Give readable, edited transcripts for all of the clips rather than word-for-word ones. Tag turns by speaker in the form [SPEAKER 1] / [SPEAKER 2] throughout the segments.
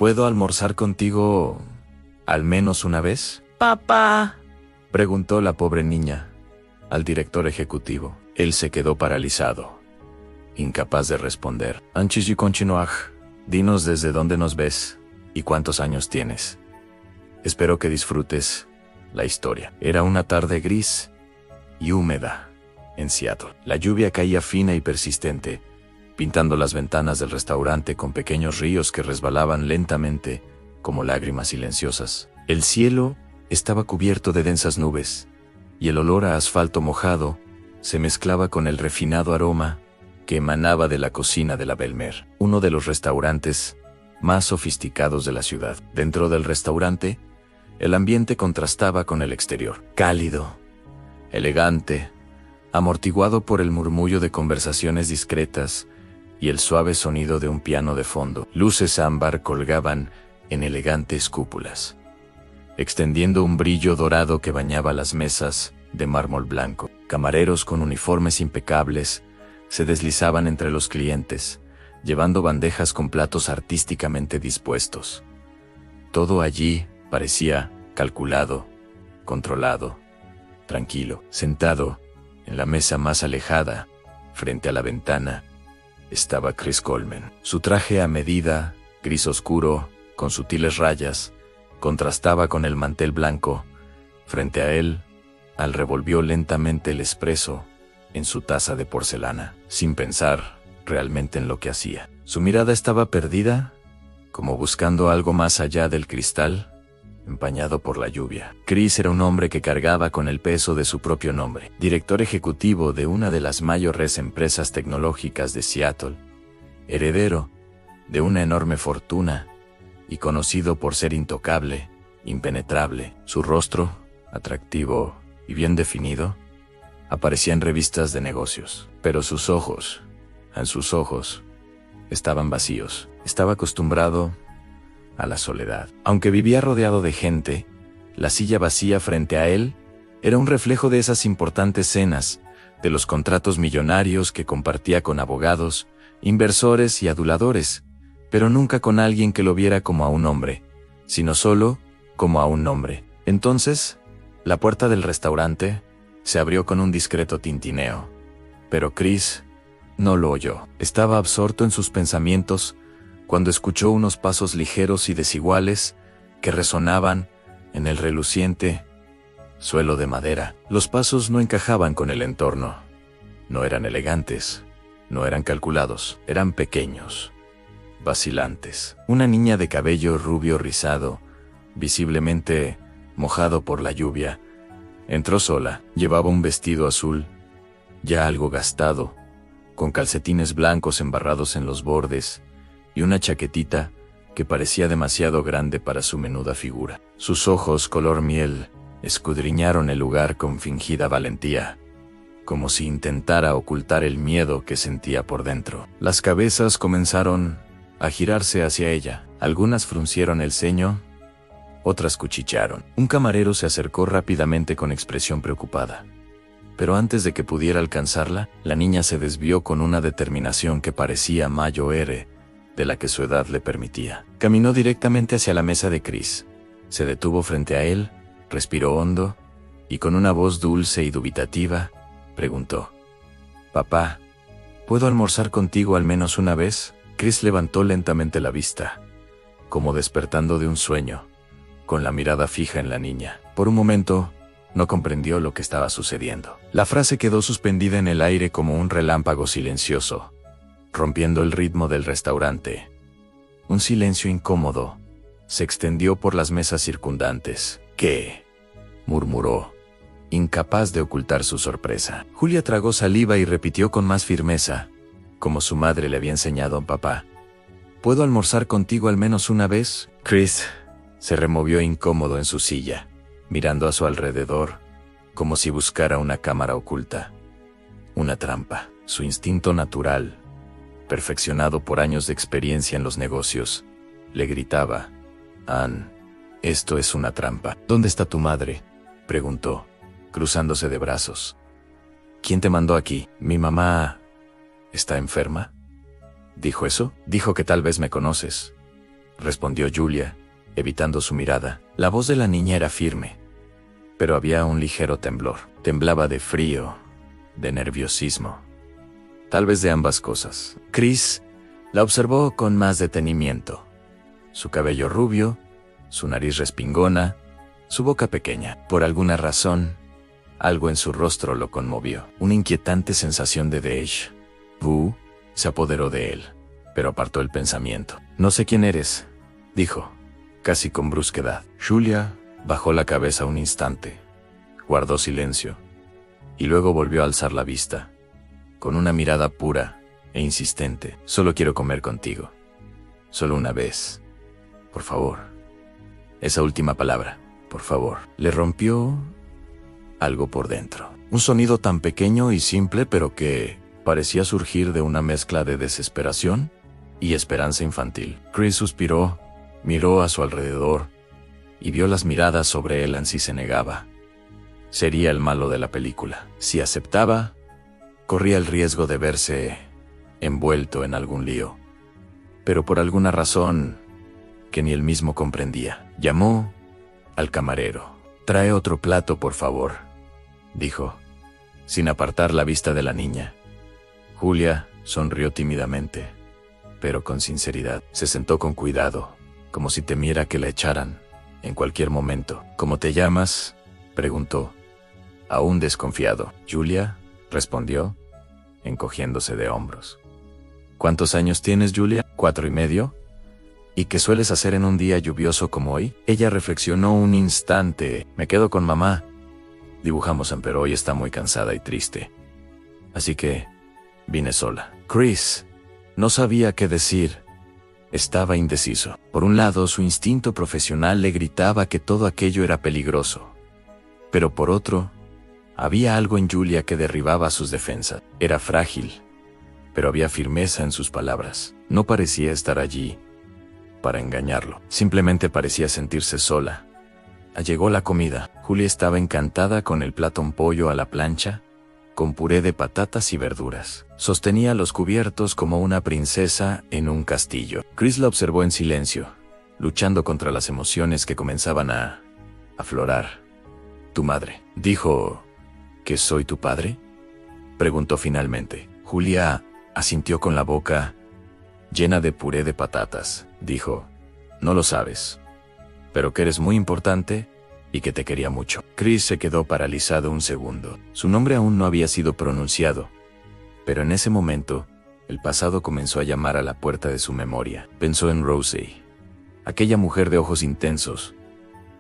[SPEAKER 1] ¿Puedo almorzar contigo al menos una vez?
[SPEAKER 2] Papá.
[SPEAKER 1] Preguntó la pobre niña al director ejecutivo. Él se quedó paralizado, incapaz de responder. Antes de continuar, dinos desde dónde nos ves y cuántos años tienes. Espero que disfrutes la historia. Era una tarde gris y húmeda en Seattle. La lluvia caía fina y persistente, pintando las ventanas del restaurante con pequeños ríos que resbalaban lentamente como lágrimas silenciosas. El cielo estaba cubierto de densas nubes, y el olor a asfalto mojado se mezclaba con el refinado aroma que emanaba de la cocina de la Belmer, uno de los restaurantes más sofisticados de la ciudad. Dentro del restaurante, el ambiente contrastaba con el exterior, cálido, elegante, amortiguado por el murmullo de conversaciones discretas y el suave sonido de un piano de fondo. Luces ámbar colgaban en elegantes cúpulas, extendiendo un brillo dorado que bañaba las mesas de mármol blanco. Camareros con uniformes impecables se deslizaban entre los clientes, llevando bandejas con platos artísticamente dispuestos. Todo allí parecía calculado, controlado, tranquilo. Sentado en la mesa más alejada, frente a la ventana, estaba Chris Coleman. Su traje a medida, gris oscuro, con sutiles rayas, contrastaba con el mantel blanco. Frente a él, Al revolvió lentamente el espresso en su taza de porcelana, sin pensar realmente en lo que hacía. Su mirada estaba perdida, como buscando algo más allá del cristal, empañado por la lluvia. Chris era un hombre que cargaba con el peso de su propio nombre, director ejecutivo de una de las mayores empresas tecnológicas de Seattle, heredero de una enorme fortuna y conocido por ser intocable, impenetrable. Su rostro, atractivo y bien definido, aparecía en revistas de negocios, pero sus ojos, estaban vacíos. Estaba acostumbrado a la soledad. Aunque vivía rodeado de gente, la silla vacía frente a él era un reflejo de esas importantes cenas, de los contratos millonarios que compartía con abogados, inversores y aduladores, pero nunca con alguien que lo viera como a un hombre, sino solo como a un nombre. Entonces, la puerta del restaurante se abrió con un discreto tintineo, pero Chris no lo oyó. Estaba absorto en sus pensamientos cuando escuchó unos pasos ligeros y desiguales que resonaban en el reluciente suelo de madera. Los pasos no encajaban con el entorno. No eran elegantes, no eran calculados, eran pequeños, vacilantes. Una niña de cabello rubio rizado, visiblemente mojado por la lluvia, entró sola. Llevaba un vestido azul, ya algo gastado, con calcetines blancos embarrados en los bordes y una chaquetita que parecía demasiado grande para su menuda figura. Sus ojos color miel escudriñaron el lugar con fingida valentía, como si intentara ocultar el miedo que sentía por dentro. Las cabezas comenzaron a girarse hacia ella. Algunas fruncieron el ceño, otras cuchichearon. Un camarero se acercó rápidamente con expresión preocupada. Pero antes de que pudiera alcanzarla, la niña se desvió con una determinación que parecía mayor de la que su edad le permitía. Caminó directamente hacia la mesa de Chris. Se detuvo frente a él, respiró hondo, y con una voz dulce y dubitativa, preguntó: «Papá, ¿puedo almorzar contigo al menos una vez?» Chris levantó lentamente la vista, como despertando de un sueño, con la mirada fija en la niña. Por un momento, no comprendió lo que estaba sucediendo. La frase quedó suspendida en el aire como un relámpago silencioso, rompiendo el ritmo del restaurante. Un silencio incómodo se extendió por las mesas circundantes. «¿Qué?», murmuró, incapaz de ocultar su sorpresa. Julia tragó saliva y repitió con más firmeza, como su madre le había enseñado a papá: «¿Puedo almorzar contigo al menos una vez?» Chris se removió incómodo en su silla, mirando a su alrededor, como si buscara una cámara oculta, una trampa. Su instinto natural, perfeccionado por años de experiencia en los negocios, le gritaba: «Ann, esto es una trampa». «¿Dónde está tu madre?», preguntó, cruzándose de brazos. «¿Quién te mandó aquí?» «Mi mamá está enferma». «¿Dijo eso?» «Dijo que tal vez me conoces». respondió Julia, evitando su mirada. La voz de la niña era firme, pero había un ligero temblor. Temblaba de frío, de nerviosismo. Tal vez de ambas cosas. Chris la observó con más detenimiento. Su cabello rubio, su nariz respingona, su boca pequeña. Por alguna razón, algo en su rostro lo conmovió. Una inquietante sensación de déjà vu se apoderó de él, pero apartó el pensamiento. «No sé quién eres», dijo, casi con brusquedad. Julia bajó la cabeza un instante, guardó silencio, y luego volvió a alzar la vista, con una mirada pura e insistente. «Solo quiero comer contigo. Solo una vez. Por favor. Esa última palabra, por favor». Le rompió algo por dentro. Un sonido tan pequeño y simple, pero que parecía surgir de una mezcla de desesperación y esperanza infantil. Chris suspiró, miró a su alrededor y vio las miradas sobre él si se negaba. Sería el malo de la película. Si aceptaba, corría el riesgo de verse envuelto en algún lío. Pero por alguna razón que ni él mismo comprendía, llamó al camarero. «Trae otro plato, por favor», dijo, sin apartar la vista de la niña. Julia sonrió tímidamente, pero con sinceridad. Se sentó con cuidado, como si temiera que la echaran en cualquier momento. «¿Cómo te llamas?», preguntó, aún desconfiado. «Julia», respondió, encogiéndose de hombros. «¿Cuántos años tienes, Julia?» «4 y medio». «¿Y qué sueles hacer en un día lluvioso como hoy?». Ella reflexionó un instante. «Me quedo con mamá. Dibujamos, pero hoy está muy cansada y triste. Así que vine sola». Chris no sabía qué decir. Estaba indeciso. Por un lado, su instinto profesional le gritaba que todo aquello era peligroso. Pero por otro, había algo en Julia que derribaba sus defensas. Era frágil, pero había firmeza en sus palabras. No parecía estar allí para engañarlo. Simplemente parecía sentirse sola. Llegó la comida. Julia estaba encantada con el plato, un pollo a la plancha, con puré de patatas y verduras. Sostenía los cubiertos como una princesa en un castillo. Chris la observó en silencio, luchando contra las emociones que comenzaban a aflorar. «Tu madre dijo que soy tu padre», preguntó finalmente. Julia asintió con la boca llena de puré de patatas. Dijo: «No lo sabes, pero que eres muy importante y que te quería mucho». Chris se quedó paralizado un segundo. Su nombre aún no había sido pronunciado, pero en ese momento, el pasado comenzó a llamar a la puerta de su memoria. Pensó en Rosie, aquella mujer de ojos intensos,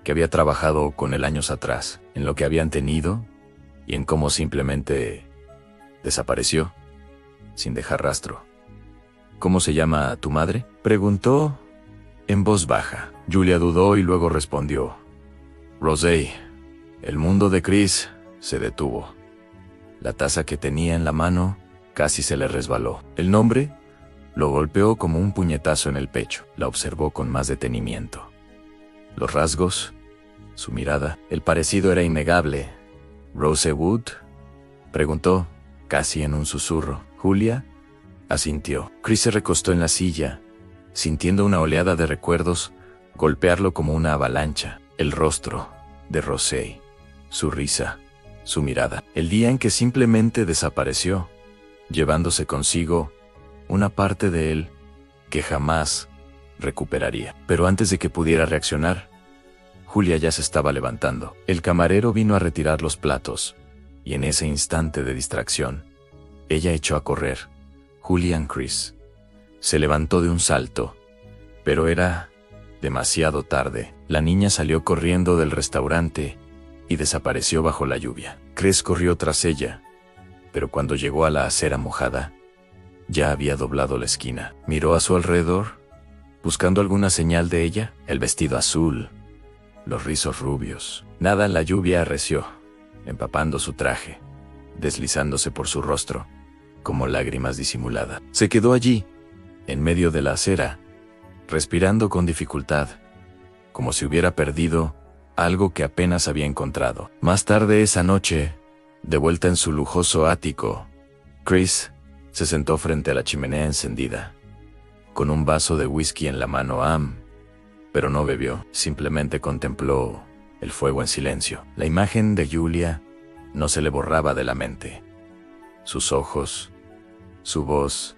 [SPEAKER 1] que había trabajado con él años atrás, en lo que habían tenido y en cómo simplemente desapareció, sin dejar rastro. «¿Cómo se llama tu madre?», preguntó en voz baja. Julia dudó y luego respondió: «Rosie». El mundo de Chris se detuvo. La taza que tenía en la mano casi se le resbaló. El nombre lo golpeó como un puñetazo en el pecho. La observó con más detenimiento. Los rasgos, su mirada, el parecido era innegable. «¿Rose Wood?», preguntó, casi en un susurro. Julia asintió. Chris se recostó en la silla, sintiendo una oleada de recuerdos golpearlo como una avalancha. El rostro de Rosie, su risa, su mirada. El día en que simplemente desapareció, llevándose consigo una parte de él que jamás recuperaría. Pero antes de que pudiera reaccionar, Julia ya se estaba levantando. El camarero vino a retirar los platos, y en ese instante de distracción, ella echó a correr. Julian Chris se levantó de un salto, pero era demasiado tarde. La niña salió corriendo del restaurante y desapareció bajo la lluvia. Chris corrió tras ella, pero cuando llegó a la acera mojada, ya había doblado la esquina. Miró a su alrededor, buscando alguna señal de ella. El vestido azul, los rizos rubios. Nada. La lluvia arreció, empapando su traje, deslizándose por su rostro como lágrimas disimuladas. Se quedó allí, en medio de la acera, respirando con dificultad, como si hubiera perdido algo que apenas había encontrado. Más tarde esa noche, de vuelta en su lujoso ático, Chris se sentó frente a la chimenea encendida, con un vaso de whisky en la mano. pero no bebió, simplemente contempló el fuego en silencio. La imagen de Julia no se le borraba de la mente. Sus ojos, su voz,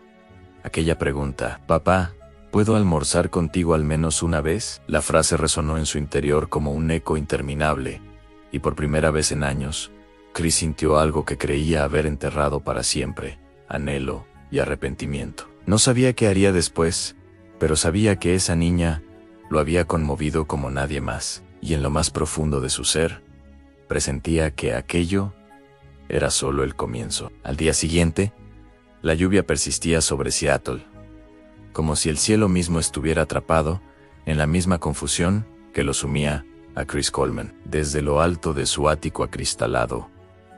[SPEAKER 1] aquella pregunta: «Papá, ¿puedo almorzar contigo al menos una vez?». La frase resonó en su interior como un eco interminable, y por primera vez en años, Chris sintió algo que creía haber enterrado para siempre: anhelo y arrepentimiento. No sabía qué haría después, pero sabía que esa niña lo había conmovido como nadie más, y en lo más profundo de su ser, presentía que aquello era solo el comienzo. Al día siguiente, la lluvia persistía sobre Seattle, como si el cielo mismo estuviera atrapado en la misma confusión que lo sumía a Chris Coleman. Desde lo alto de su ático acristalado,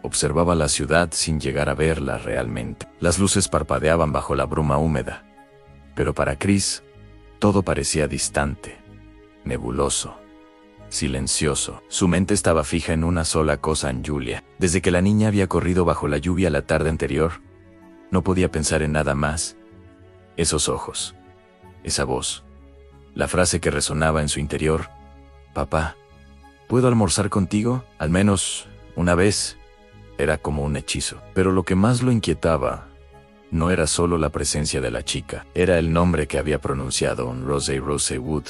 [SPEAKER 1] observaba la ciudad sin llegar a verla realmente. Las luces parpadeaban bajo la bruma húmeda, pero para Chris todo parecía distante, nebuloso, silencioso. Su mente estaba fija en una sola cosa: en Julia. Desde que la niña había corrido bajo la lluvia la tarde anterior, no podía pensar en nada más. Esos ojos, esa voz, la frase que resonaba en su interior: «Papá, ¿puedo almorzar contigo al menos una vez?». Era como un hechizo. Pero lo que más lo inquietaba no era solo la presencia de la chica, era el nombre que había pronunciado: Rose Wood.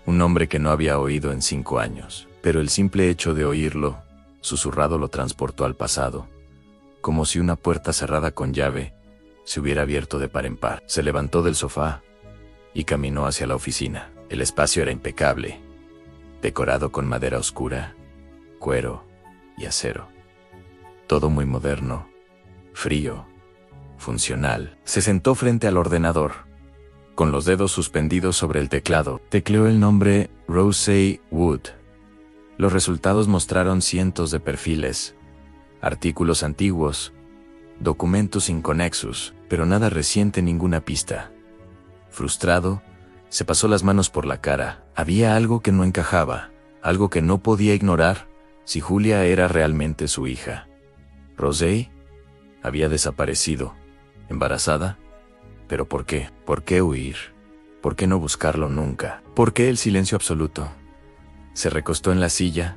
[SPEAKER 1] Un nombre que no había oído en 5 años. Pero el simple hecho de oírlo, susurrado, lo transportó al pasado, como si una puerta cerrada con llave se hubiera abierto de par en par. Se levantó del sofá y caminó hacia la oficina. El espacio era impecable, decorado con madera oscura, cuero y acero. Todo muy moderno, frío, funcional. Se sentó frente al ordenador, con los dedos suspendidos sobre el teclado. Tecleó el nombre Rose Wood. Los resultados mostraron cientos de perfiles, artículos antiguos, documentos inconexos, pero nada reciente, ninguna pista. Frustrado, se pasó las manos por la cara. Había algo que no encajaba, algo que no podía ignorar si Julia era realmente su hija. Rose había desaparecido, embarazada. ¿Pero por qué? ¿Por qué huir? ¿Por qué no buscarlo nunca? ¿Por qué el silencio absoluto? Se recostó en la silla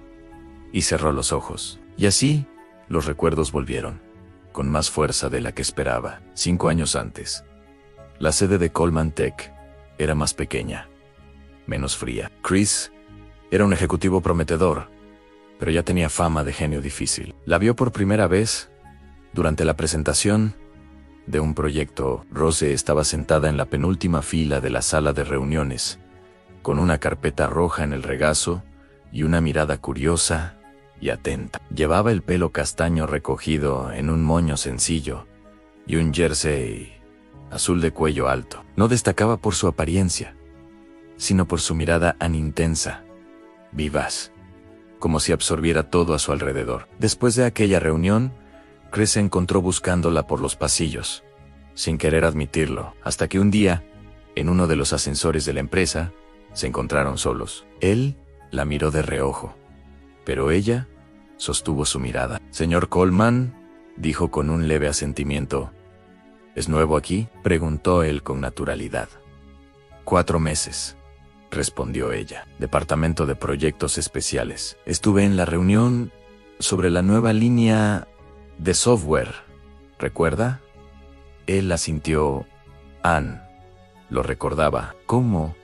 [SPEAKER 1] y cerró los ojos. Y así, los recuerdos volvieron, con más fuerza de la que esperaba. 5 años antes, la sede de Coleman Tech era más pequeña, menos fría. Chris era un ejecutivo prometedor, pero ya tenía fama de genio difícil. La vio por primera vez durante la presentación de un proyecto. Rose estaba sentada en la penúltima fila de la sala de reuniones, con una carpeta roja en el regazo y una mirada curiosa y atenta. Llevaba el pelo castaño recogido en un moño sencillo y un jersey azul de cuello alto. No destacaba por su apariencia, sino por su mirada tan intensa, vivaz, como si absorbiera todo a su alrededor. Después de aquella reunión, Chris se encontró buscándola por los pasillos, sin querer admitirlo, hasta que un día, en uno de los ascensores de la empresa, se encontraron solos. Él la miró de reojo, pero ella sostuvo su mirada. «Señor Coleman», dijo con un leve asentimiento. «¿Es nuevo aquí?», preguntó él con naturalidad. 4 meses, respondió ella. «Departamento de Proyectos Especiales. Estuve en la reunión sobre la nueva línea de software, ¿recuerda?». Él asintió. Ann lo recordaba. ¿Cómo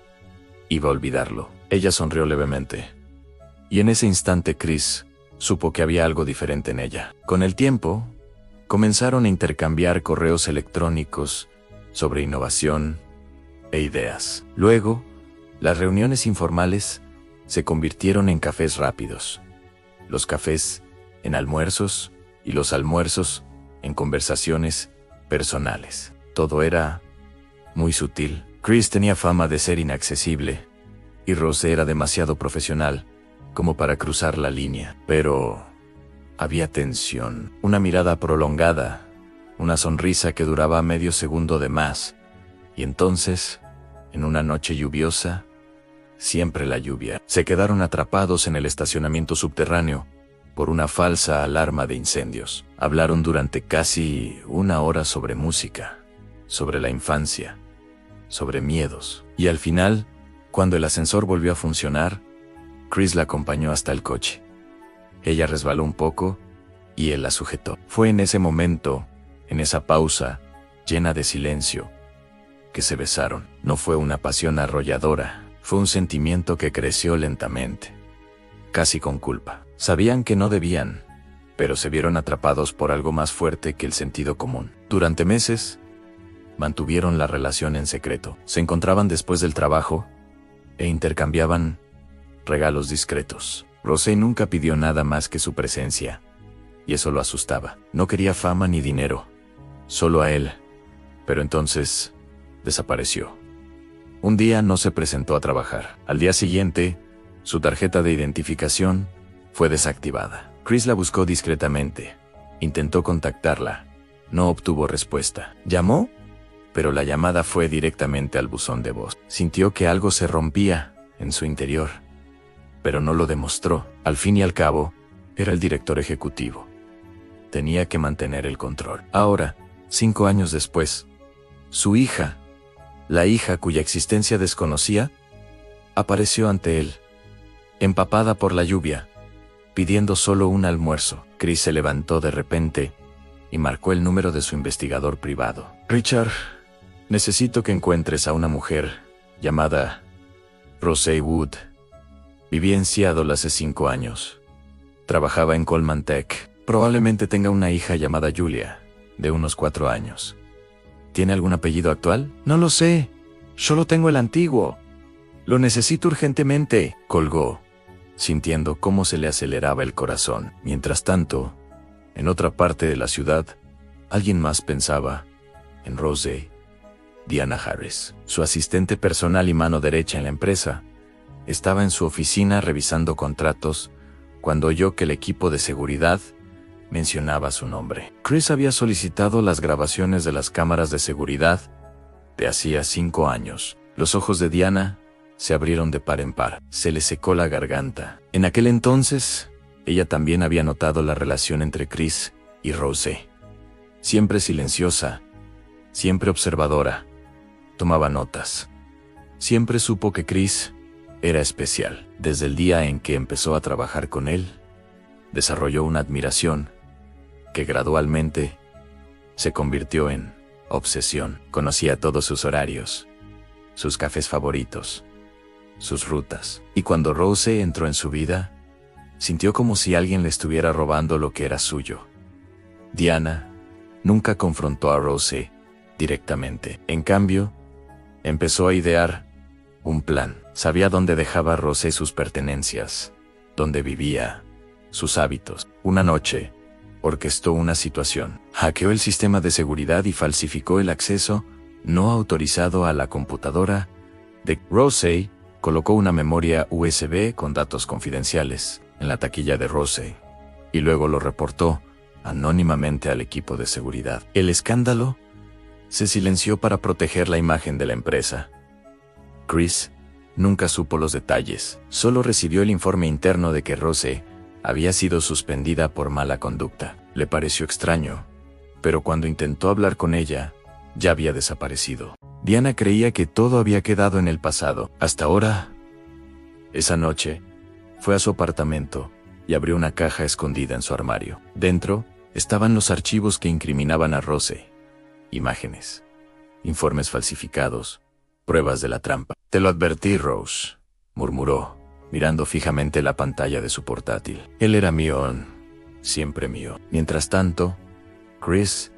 [SPEAKER 1] iba a olvidarlo? Ella sonrió levemente, y en ese instante Chris supo que había algo diferente en ella. Con el tiempo, comenzaron a intercambiar correos electrónicos sobre innovación e ideas. Luego, las reuniones informales se convirtieron en cafés rápidos, los cafés en almuerzos y los almuerzos en conversaciones personales. Todo era muy sutil. Chris tenía fama de ser inaccesible, y Rose era demasiado profesional como para cruzar la línea. Pero había tensión, una mirada prolongada, una sonrisa que duraba medio segundo de más. Y entonces, en una noche lluviosa, siempre la lluvia, se quedaron atrapados en el estacionamiento subterráneo por una falsa alarma de incendios. Hablaron durante casi 1 hora sobre música, sobre la infancia, sobre miedos. Y al final, Cuando el ascensor volvió a funcionar, Chris la acompañó hasta el coche. Ella resbaló un poco y él la sujetó. Fue en ese momento, en esa pausa, llena de silencio, que se besaron. No fue una pasión arrolladora, fue un sentimiento que creció lentamente, casi con culpa. Sabían que no debían, pero se vieron atrapados por algo más fuerte que el sentido común. Durante meses, mantuvieron la relación en secreto. Se encontraban después del trabajo e intercambiaban regalos discretos. Rosé nunca pidió nada más que su presencia, y eso lo asustaba. No quería fama ni dinero, solo a él. Pero entonces, desapareció. Un día no se presentó a trabajar. Al día siguiente, su tarjeta de identificación fue desactivada. Chris la buscó discretamente. Intentó contactarla. No obtuvo respuesta. ¿Llamó? Pero la llamada fue directamente al buzón de voz. Sintió que algo se rompía en su interior, pero no lo demostró. Al fin y al cabo, era el director ejecutivo. Tenía que mantener el control. Ahora, 5 años después, su hija, la hija cuya existencia desconocía, apareció ante él, empapada por la lluvia, pidiendo solo un almuerzo. Chris se levantó de repente y marcó el número de su investigador privado. Richard, necesito que encuentres a una mujer llamada Rosé Wood. Vivía en Seattle hace 5 años. Trabajaba en Coleman Tech. Probablemente tenga una hija llamada Julia, de unos 4 años. ¿Tiene algún apellido actual? No lo sé. Solo tengo el antiguo. Lo necesito urgentemente. Colgó, sintiendo cómo se le aceleraba el corazón. Mientras tanto, en otra parte de la ciudad, alguien más pensaba en Rosé. Diana Harris, su asistente personal y mano derecha en la empresa, estaba en su oficina revisando contratos cuando oyó que el equipo de seguridad mencionaba su nombre. Chris había solicitado las grabaciones de las cámaras de seguridad de hacía 5 años. Los ojos de Diana se abrieron de par en par. Se le secó la garganta. En aquel entonces, ella también había notado la relación entre Chris y Rosé. Siempre silenciosa, siempre observadora, tomaba notas. Siempre supo que Chris era especial. Desde el día en que empezó a trabajar con él, desarrolló una admiración que gradualmente se convirtió en obsesión. Conocía todos sus horarios, sus cafés favoritos, sus rutas. Y cuando Rosé entró en su vida, sintió como si alguien le estuviera robando lo que era suyo. Diana nunca confrontó a Rosé directamente. En cambio, empezó a idear un plan. Sabía dónde dejaba Rosé sus pertenencias, dónde vivía, sus hábitos. Una noche, orquestó una situación. Hackeó el sistema de seguridad y falsificó el acceso no autorizado a la computadora de Rosé. Colocó una memoria USB con datos confidenciales en la taquilla de Rosé y luego lo reportó anónimamente al equipo de seguridad. El escándalo se silenció para proteger la imagen de la empresa. Chris nunca supo los detalles, solo recibió el informe interno de que Rosé había sido suspendida por mala conducta. Le pareció extraño, pero cuando intentó hablar con ella, ya había desaparecido. Diana creía que todo había quedado en el pasado. Hasta ahora, esa noche, fue a su apartamento y abrió una caja escondida en su armario. Dentro estaban los archivos que incriminaban a Rosé. Imágenes, informes falsificados, pruebas de la trampa. Te lo advertí, Rose, murmuró, mirando fijamente la pantalla de su portátil. Él era mío, siempre mío. Mientras tanto, Chris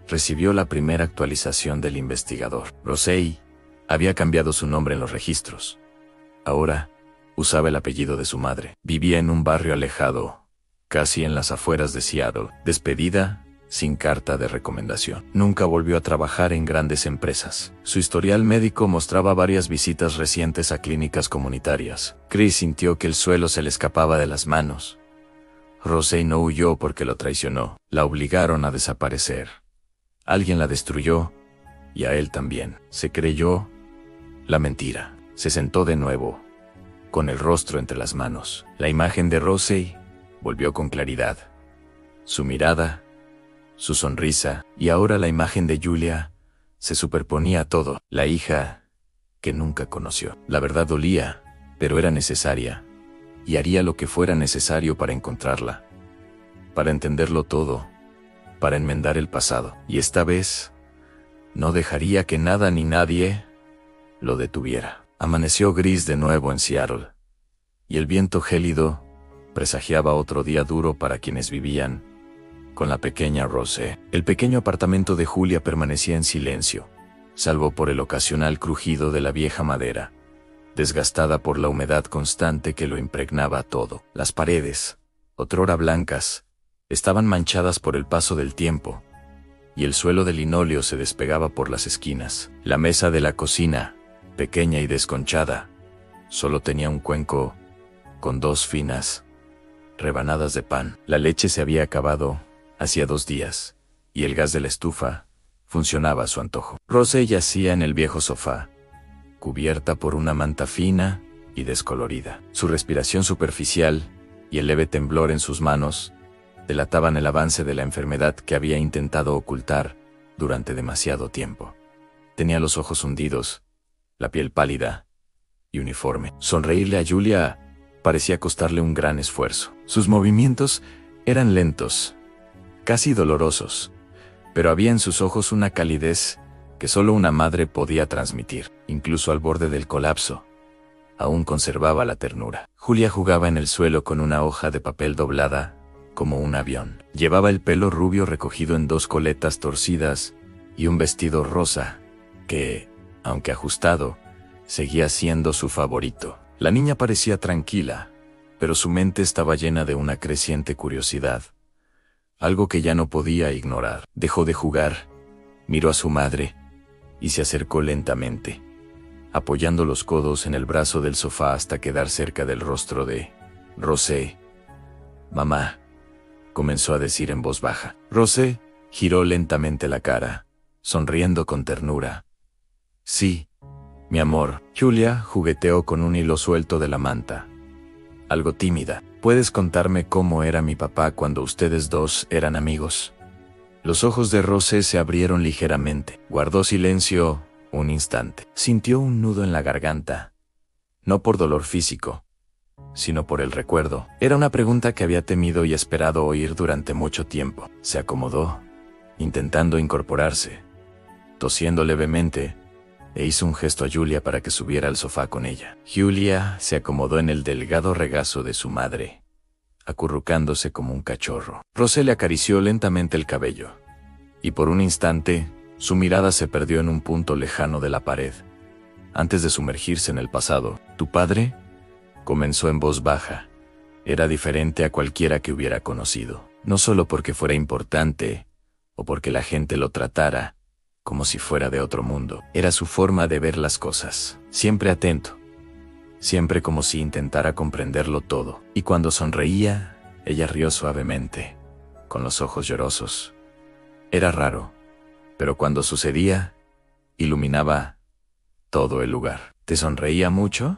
[SPEAKER 1] recibió la primera actualización del investigador. Rosé había cambiado su nombre en los registros. Ahora, usaba el apellido de su madre. Vivía en un barrio alejado, casi en las afueras de Seattle. Despedida, sin carta de recomendación. Nunca volvió a trabajar en grandes empresas. Su historial médico mostraba varias visitas recientes a clínicas comunitarias. Chris sintió que el suelo se le escapaba de las manos. Rosé no huyó porque lo traicionó. La obligaron a desaparecer. Alguien la destruyó, y a él también. Se creyó la mentira. Se sentó de nuevo, con el rostro entre las manos. La imagen de Rosé volvió con claridad. Su mirada, su sonrisa, y ahora la imagen de Julia se superponía a todo. La hija que nunca conoció. La verdad dolía, pero era necesaria, y haría lo que fuera necesario para encontrarla, para entenderlo todo, para enmendar el pasado. Y esta vez, no dejaría que nada ni nadie lo detuviera. Amaneció gris de nuevo en Seattle, y el viento gélido presagiaba otro día duro para quienes vivían con la pequeña Rose. El pequeño apartamento de Julia permanecía en silencio, salvo por el ocasional crujido de la vieja madera, desgastada por la humedad constante que lo impregnaba todo. Las paredes, otrora blancas, estaban manchadas por el paso del tiempo, y el suelo de linóleo se despegaba por las esquinas. La mesa de la cocina, pequeña y desconchada, solo tenía un cuenco con 2 finas rebanadas de pan. La leche se había acabado hacía 2 días, y el gas de la estufa funcionaba a su antojo. Rose yacía en el viejo sofá, cubierta por una manta fina y descolorida. Su respiración superficial y el leve temblor en sus manos delataban el avance de la enfermedad que había intentado ocultar durante demasiado tiempo. Tenía los ojos hundidos, la piel pálida y uniforme. Sonreírle a Julia parecía costarle un gran esfuerzo. Sus movimientos eran lentos, casi dolorosos, pero había en sus ojos una calidez que solo una madre podía transmitir. Incluso al borde del colapso, aún conservaba la ternura. Julia jugaba en el suelo con una hoja de papel doblada como un avión. Llevaba el pelo rubio recogido en 2 coletas torcidas y un vestido rosa que, aunque ajustado, seguía siendo su favorito. La niña parecía tranquila, pero su mente estaba llena de una creciente curiosidad, algo que ya no podía ignorar. Dejó de jugar, miró a su madre y se acercó lentamente, apoyando los codos en el brazo del sofá hasta quedar cerca del rostro de Rose. «Mamá», comenzó a decir en voz baja. Rose giró lentamente la cara, sonriendo con ternura. «Sí, mi amor». Julia jugueteó con un hilo suelto de la manta, algo tímida. «¿Puedes contarme cómo era mi papá cuando ustedes 2 eran amigos?» Los ojos de Rose se abrieron ligeramente. Guardó silencio un instante. Sintió un nudo en la garganta, no por dolor físico, sino por el recuerdo. Era una pregunta que había temido y esperado oír durante mucho tiempo. Se acomodó, intentando incorporarse, tosiendo levemente, e hizo un gesto a Julia para que subiera al sofá con ella. Julia se acomodó en el delgado regazo de su madre, acurrucándose como un cachorro. Rose le acarició lentamente el cabello, y por un instante, su mirada se perdió en un punto lejano de la pared, antes de sumergirse en el pasado. «¿Tu padre?», comenzó en voz baja. Era diferente a cualquiera que hubiera conocido, no solo porque fuera importante, o porque la gente lo tratara como si fuera de otro mundo. Era su forma de ver las cosas, siempre atento, siempre como si intentara comprenderlo todo. Y cuando sonreía, ella rió suavemente, con los ojos llorosos. Era raro, pero cuando sucedía, iluminaba todo el lugar. «¿Te sonreía mucho?»,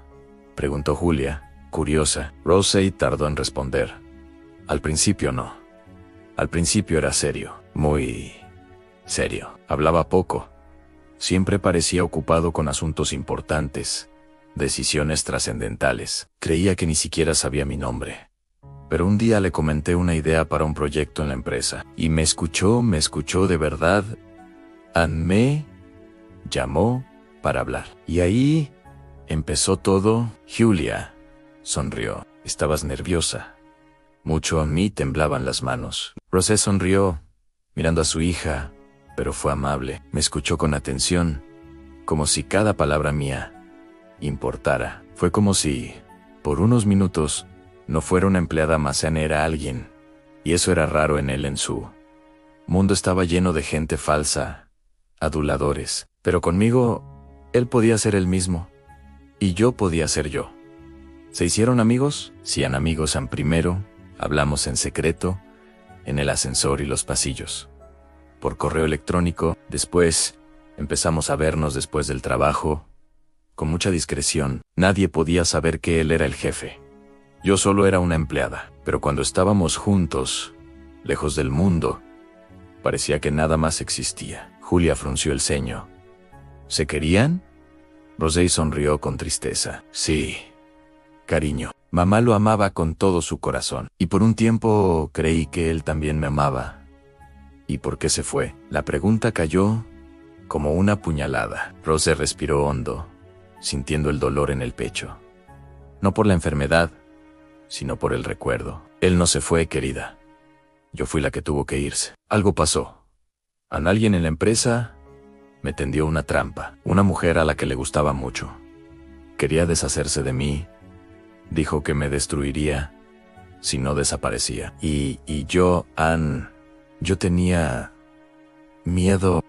[SPEAKER 1] preguntó Julia, curiosa. Rose tardó en responder. «Al principio no. Al principio era serio, muy serio. Hablaba poco. Siempre parecía ocupado con asuntos importantes, decisiones trascendentales. Creía que ni siquiera sabía mi nombre. Pero un día le comenté una idea para un proyecto en la empresa, y me escuchó de verdad. Me llamó para hablar. Y ahí empezó todo». Julia sonrió. «Estabas nerviosa». «Mucho». A mí temblaban las manos. Rose sonrió, mirando a su hija, pero fue amable. Me escuchó con atención, como si cada palabra mía importara. Fue como si, por unos minutos, no fuera una empleada más, era alguien. Y eso era raro en él. En su mundo estaba lleno de gente falsa, aduladores. Pero conmigo, él podía ser él mismo. Y yo podía ser yo. ¿Se hicieron amigos? Sí, amigos. Primero, hablamos en secreto, en el ascensor y los pasillos. Por correo electrónico. Después, empezamos a vernos después del trabajo, con mucha discreción. Nadie podía saber que él era el jefe. Yo solo era una empleada. Pero cuando estábamos juntos, lejos del mundo, parecía que nada más existía. Julia frunció el ceño. ¿Se querían? Rosé sonrió con tristeza. Sí, cariño. Mamá lo amaba con todo su corazón. Y por un tiempo creí que él también me amaba. ¿Y por qué se fue? La pregunta cayó como una puñalada. Rosé respiró hondo, sintiendo el dolor en el pecho. No por la enfermedad, sino por el recuerdo. Él no se fue, querida. Yo fui la que tuvo que irse. Algo pasó. Alguien en la empresa me tendió una trampa. Una mujer a la que le gustaba mucho. Quería deshacerse de mí. Dijo que me destruiría si no desaparecía. Y yo tenía miedo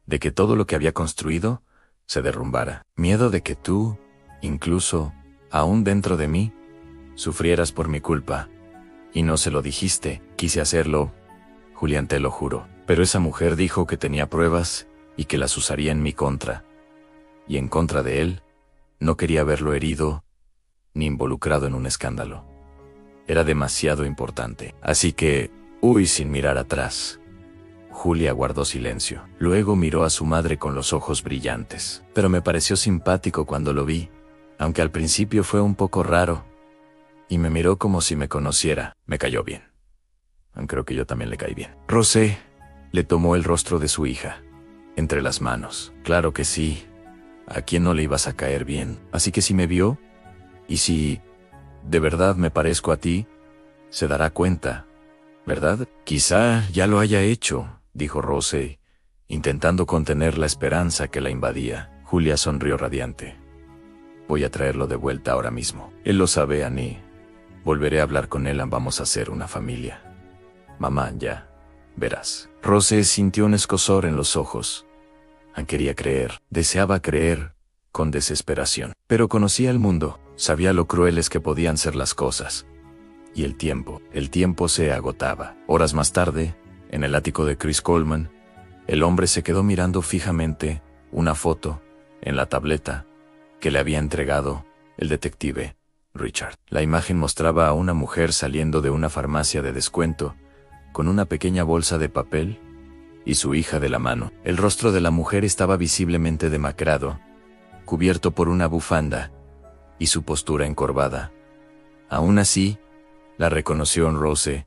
[SPEAKER 1] de que todo lo que había construido se derrumbara. Miedo de que tú, incluso, aún dentro de mí, sufrieras por mi culpa. Y no se lo dijiste. Quise hacerlo, Julián, te lo juro. Pero esa mujer dijo que tenía pruebas y que las usaría en mi contra. Y en contra de él, no quería verlo herido ni involucrado en un escándalo. Era demasiado importante. Así que huí sin mirar atrás. Julia guardó silencio. Luego miró a su madre con los ojos brillantes. Pero me pareció simpático cuando lo vi, aunque al principio fue un poco raro. Y me miró como si me conociera. Me cayó bien. Creo que yo también le caí bien. Rosé le tomó el rostro de su hija entre las manos. Claro que sí. ¿A quién no le ibas a caer bien? Así que si me vio, y si de verdad me parezco a ti, se dará cuenta, ¿verdad? Quizá ya lo haya hecho, dijo Rosé, intentando contener la esperanza que la invadía. Julia sonrió radiante. Voy a traerlo de vuelta ahora mismo. Él lo sabe, Annie. Volveré a hablar con él, vamos a ser una familia. Mamá, ya verás. Rosé sintió un escozor en los ojos. Quería creer, deseaba creer, con desesperación. Pero conocía el mundo, sabía lo crueles que podían ser las cosas. Y el tiempo se agotaba. Horas más tarde, en el ático de Chris Coleman, el hombre se quedó mirando fijamente una foto en la tableta que le había entregado el detective Richard. La imagen mostraba a una mujer saliendo de una farmacia de descuento con una pequeña bolsa de papel y su hija de la mano. El rostro de la mujer estaba visiblemente demacrado, cubierto por una bufanda, y su postura encorvada. Aún así, la reconoció en Rosé.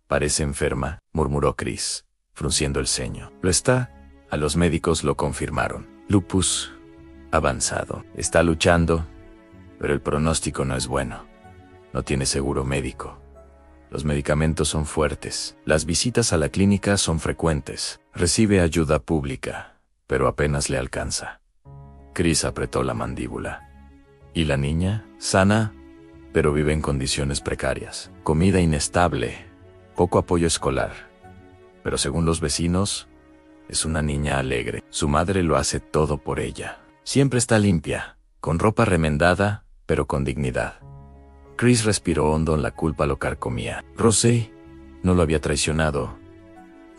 [SPEAKER 1] Parece enferma, murmuró Chris, frunciendo el ceño. Lo está, a los médicos lo confirmaron. Lupus avanzado. Está luchando, pero el pronóstico no es bueno. No tiene seguro médico. Los medicamentos son fuertes. Las visitas a la clínica son frecuentes. Recibe ayuda pública, pero apenas le alcanza. Chris apretó la mandíbula. ¿Y la niña? Sana, pero vive en condiciones precarias. Comida inestable, poco apoyo escolar. Pero según los vecinos, es una niña alegre. Su madre lo hace todo por ella. Siempre está limpia, con ropa remendada, pero con dignidad. Chris respiró hondo, la culpa lo carcomía. Rosé no lo había traicionado,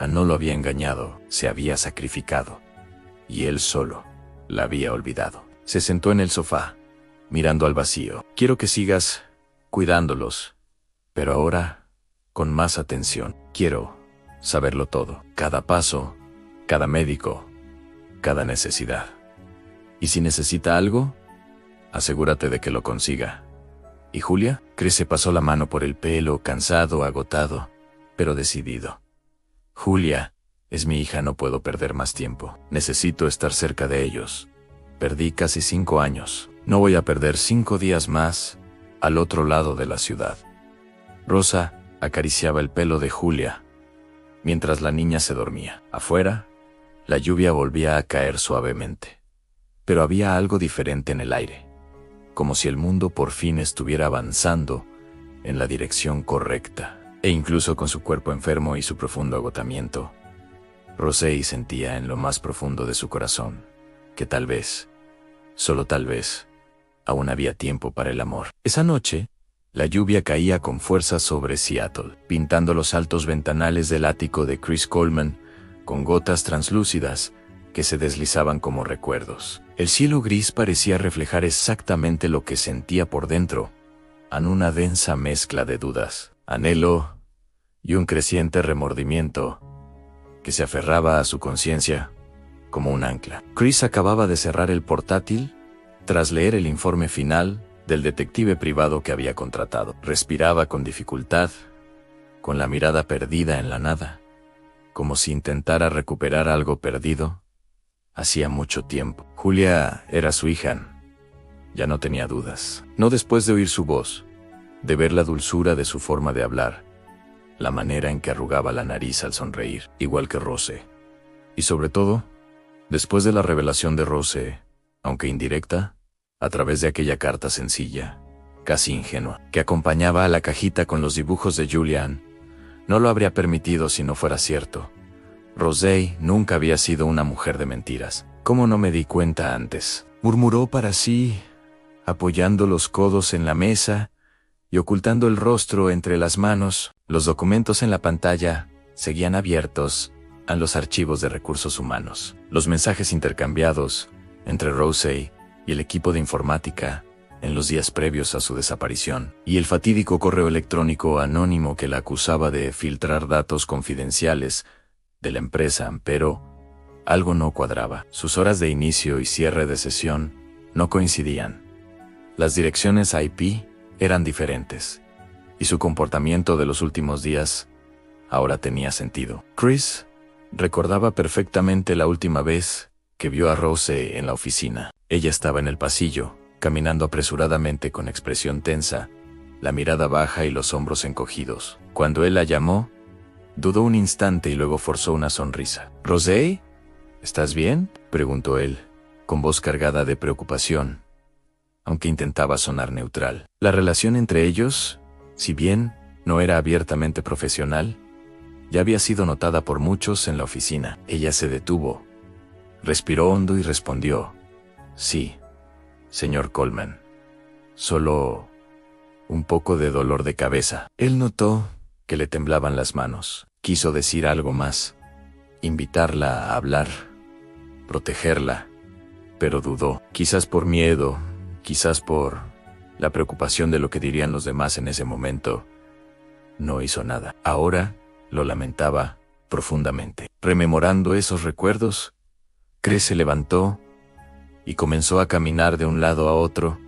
[SPEAKER 1] no lo había engañado, se había sacrificado. Y él solo la había olvidado. Se sentó en el sofá, mirando al vacío. Quiero que sigas cuidándolos, pero ahora con más atención. Quiero saberlo todo, cada paso, cada médico, cada necesidad. Y si necesita algo, asegúrate de que lo consiga. ¿Y Julia? Chris se pasó la mano por el pelo, cansado, agotado, pero decidido. Julia es mi hija, no puedo perder más tiempo. Necesito estar cerca de ellos. Perdí casi 5 años. No voy a perder 5 días más al otro lado de la ciudad. Rosa acariciaba el pelo de Julia mientras la niña se dormía. Afuera, la lluvia volvía a caer suavemente. Pero había algo diferente en el aire, como si el mundo por fin estuviera avanzando en la dirección correcta. E incluso con su cuerpo enfermo y su profundo agotamiento, Rosé sentía en lo más profundo de su corazón que tal vez, solo tal vez, aún había tiempo para el amor. Esa noche, la lluvia caía con fuerza sobre Seattle, pintando los altos ventanales del ático de Chris Coleman con gotas translúcidas que se deslizaban como recuerdos. El cielo gris parecía reflejar exactamente lo que sentía por dentro, en una densa mezcla de dudas, anhelo y un creciente remordimiento que se aferraba a su conciencia como un ancla. Chris acababa de cerrar el portátil tras leer el informe final del detective privado que había contratado. Respiraba con dificultad, con la mirada perdida en la nada, como si intentara recuperar algo perdido hacía mucho tiempo. Julia era su hija, ya no tenía dudas. No después de oír su voz, de ver la dulzura de su forma de hablar, la manera en que arrugaba la nariz al sonreír, igual que Rose. Y sobre todo, después de la revelación de Rose, aunque indirecta, a través de aquella carta sencilla, casi ingenua, que acompañaba a la cajita con los dibujos de Julian, no lo habría permitido si no fuera cierto. Rose nunca había sido una mujer de mentiras. ¿Cómo no me di cuenta antes?, murmuró para sí, apoyando los codos en la mesa y ocultando el rostro entre las manos. Los documentos en la pantalla seguían abiertos a los archivos de recursos humanos. Los mensajes intercambiados entre Rose y el equipo de informática en los días previos a su desaparición, y el fatídico correo electrónico anónimo que la acusaba de filtrar datos confidenciales de la empresa, pero algo no cuadraba. Sus horas de inicio y cierre de sesión no coincidían. Las direcciones IP eran diferentes, y su comportamiento de los últimos días ahora tenía sentido. Chris recordaba perfectamente la última vez que vio a Rose en la oficina. Ella estaba en el pasillo, caminando apresuradamente con expresión tensa, la mirada baja y los hombros encogidos. Cuando él la llamó, dudó un instante y luego forzó una sonrisa. «¿Rose? ¿Estás bien?», preguntó él, con voz cargada de preocupación, aunque intentaba sonar neutral. La relación entre ellos, si bien no era abiertamente profesional, ya había sido notada por muchos en la oficina. Ella se detuvo, respiró hondo y respondió: «Sí, señor Coleman. Solo un poco de dolor de cabeza». Él notó que le temblaban las manos. Quiso decir algo más, invitarla a hablar, protegerla, pero dudó. Quizás por miedo, quizás por la preocupación de lo que dirían los demás en ese momento. No hizo nada. Ahora lo lamentaba profundamente. Rememorando esos recuerdos, Chris se levantó y comenzó a caminar de un lado a otro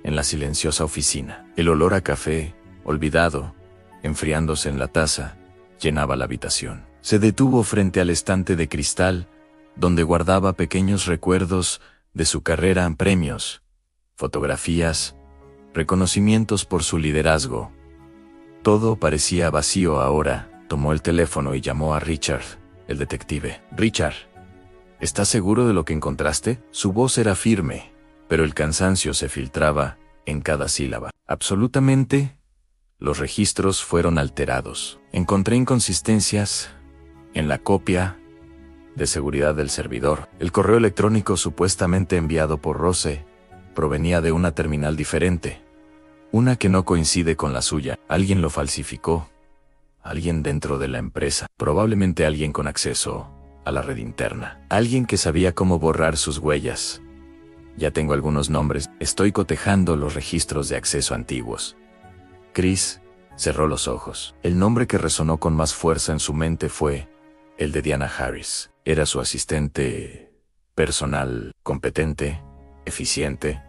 [SPEAKER 1] en la silenciosa oficina. El olor a café, olvidado, enfriándose en la taza, llenaba la habitación. Se detuvo frente al estante de cristal, donde guardaba pequeños recuerdos de su carrera en premios, fotografías, reconocimientos por su liderazgo. Todo parecía vacío ahora. Tomó el teléfono y llamó a Richard, el detective. «Richard, ¿estás seguro de lo que encontraste?». Su voz era firme, pero el cansancio se filtraba en cada sílaba. «Absolutamente. Los registros fueron alterados. Encontré inconsistencias en la copia de seguridad del servidor. El correo electrónico supuestamente enviado por Rose provenía de una terminal diferente, una que no coincide con la suya. Alguien lo falsificó. Alguien dentro de la empresa, probablemente alguien con acceso a la red interna. Alguien que sabía cómo borrar sus huellas. Ya tengo algunos nombres. Estoy cotejando los registros de acceso antiguos». Chris cerró los ojos. El nombre que resonó con más fuerza en su mente fue el de Diana Harris. Era su asistente personal, competente, eficiente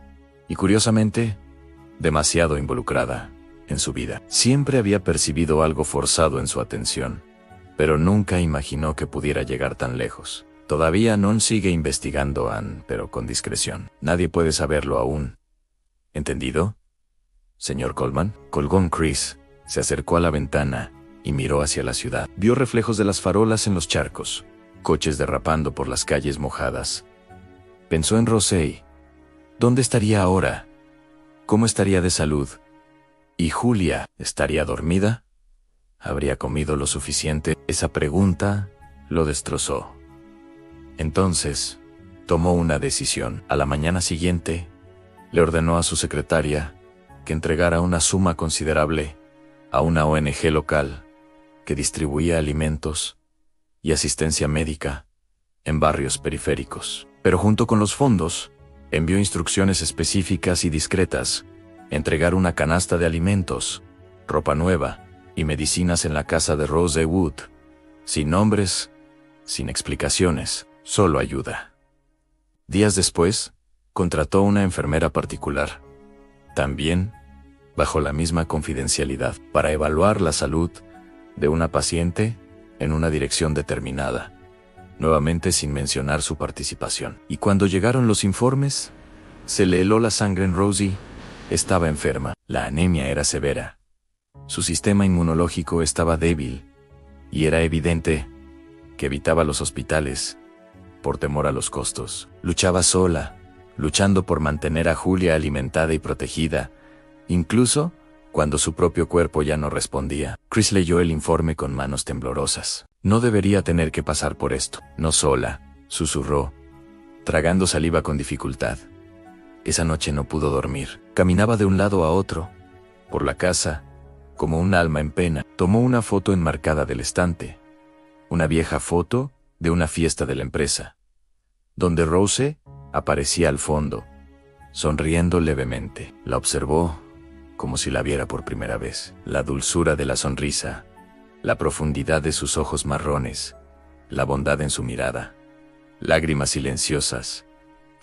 [SPEAKER 1] y, curiosamente, demasiado involucrada en su vida. Siempre había percibido algo forzado en su atención, pero nunca imaginó que pudiera llegar tan lejos. Todavía non sigue investigando, pero con discreción. Nadie puede saberlo aún. ¿Entendido, señor Coleman? Colgó Chris, se acercó a la ventana y miró hacia la ciudad. Vio reflejos de las farolas en los charcos, coches derrapando por las calles mojadas. Pensó en Rose. ¿Dónde estaría ahora? ¿Cómo estaría de salud? ¿Y Julia estaría dormida? ¿Habría comido lo suficiente? Esa pregunta lo destrozó. Entonces, tomó una decisión. A la mañana siguiente, le ordenó a su secretaria que entregara una suma considerable a una ONG local que distribuía alimentos y asistencia médica en barrios periféricos. Pero junto con los fondos, envió instrucciones específicas y discretas: entregar una canasta de alimentos, ropa nueva y medicinas en la casa de Rose Wood, sin nombres, sin explicaciones, solo ayuda. Días después, contrató una enfermera particular, también bajo la misma confidencialidad, para evaluar la salud de una paciente en una dirección determinada, nuevamente sin mencionar su participación. Y cuando llegaron los informes, se le heló la sangre en Rosie. Estaba enferma. La anemia era severa. Su sistema inmunológico estaba débil, y era evidente que evitaba los hospitales por temor a los costos. Luchaba sola, luchando por mantener a Julia alimentada y protegida, incluso cuando su propio cuerpo ya no respondía. Chris leyó el informe con manos temblorosas. No debería tener que pasar por esto. No sola, susurró, tragando saliva con dificultad. Esa noche no pudo dormir. Caminaba de un lado a otro, por la casa, como un alma en pena. Tomó una foto enmarcada del estante, una vieja foto de una fiesta de la empresa, donde Rose aparecía al fondo, sonriendo levemente. La observó como si la viera por primera vez. La dulzura de la sonrisa, la profundidad de sus ojos marrones, la bondad en su mirada. Lágrimas silenciosas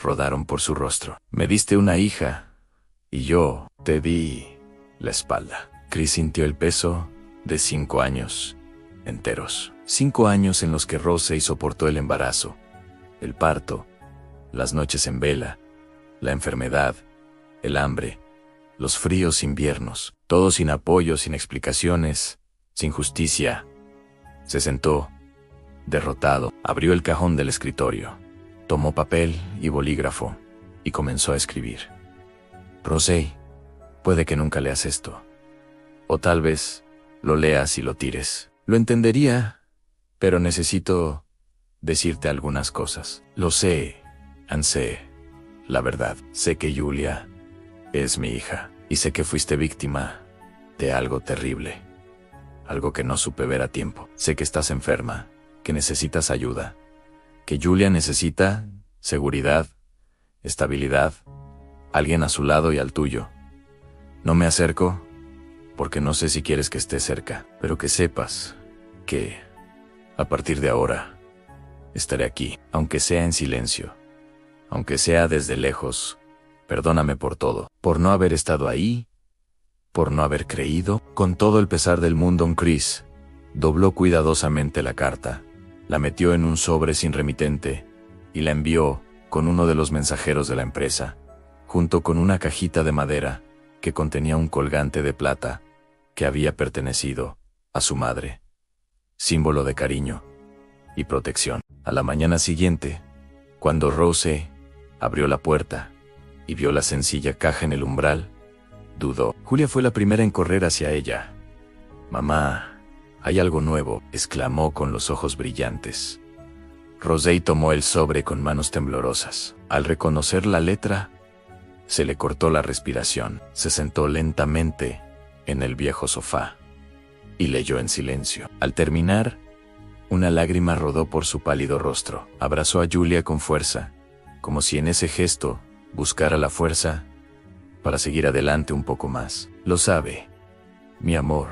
[SPEAKER 1] rodaron por su rostro. Me diste una hija, y yo te di la espalda. Chris sintió el peso de 5 años enteros. 5 años en los que Rose soportó el embarazo, el parto, las noches en vela, la enfermedad, el hambre, los fríos inviernos, todo sin apoyo, sin explicaciones, sin justicia. Se sentó, derrotado, abrió el cajón del escritorio, tomó papel y bolígrafo y comenzó a escribir. Rose, puede que nunca leas esto. O tal vez lo leas y lo tires. Lo entendería, pero necesito decirte algunas cosas. Lo sé, Ansé, la verdad. Sé que Julia es mi hija, y sé que fuiste víctima de algo terrible, algo que no supe ver a tiempo. Sé que estás enferma, que necesitas ayuda, que Julia necesita seguridad, estabilidad, alguien a su lado y al tuyo. No me acerco porque no sé si quieres que esté cerca, pero que sepas que, a partir de ahora, estaré aquí, aunque sea en silencio, aunque sea desde lejos. Perdóname por todo, por no haber estado ahí, por no haber creído. Con todo el pesar del mundo, Chris dobló cuidadosamente la carta, la metió en un sobre sin remitente y la envió con uno de los mensajeros de la empresa, junto con una cajita de madera que contenía un colgante de plata que había pertenecido a su madre, símbolo de cariño y protección. A la mañana siguiente, cuando Rose abrió la puerta y vio la sencilla caja en el umbral, dudó. Julia fue la primera en correr hacia ella. «Mamá, hay algo nuevo», exclamó con los ojos brillantes. Rose tomó el sobre con manos temblorosas. Al reconocer la letra, se le cortó la respiración. Se sentó lentamente en el viejo sofá y leyó en silencio. Al terminar, una lágrima rodó por su pálido rostro. Abrazó a Julia con fuerza, como si en ese gesto buscara la fuerza para seguir adelante un poco más. «Lo sabe, mi amor,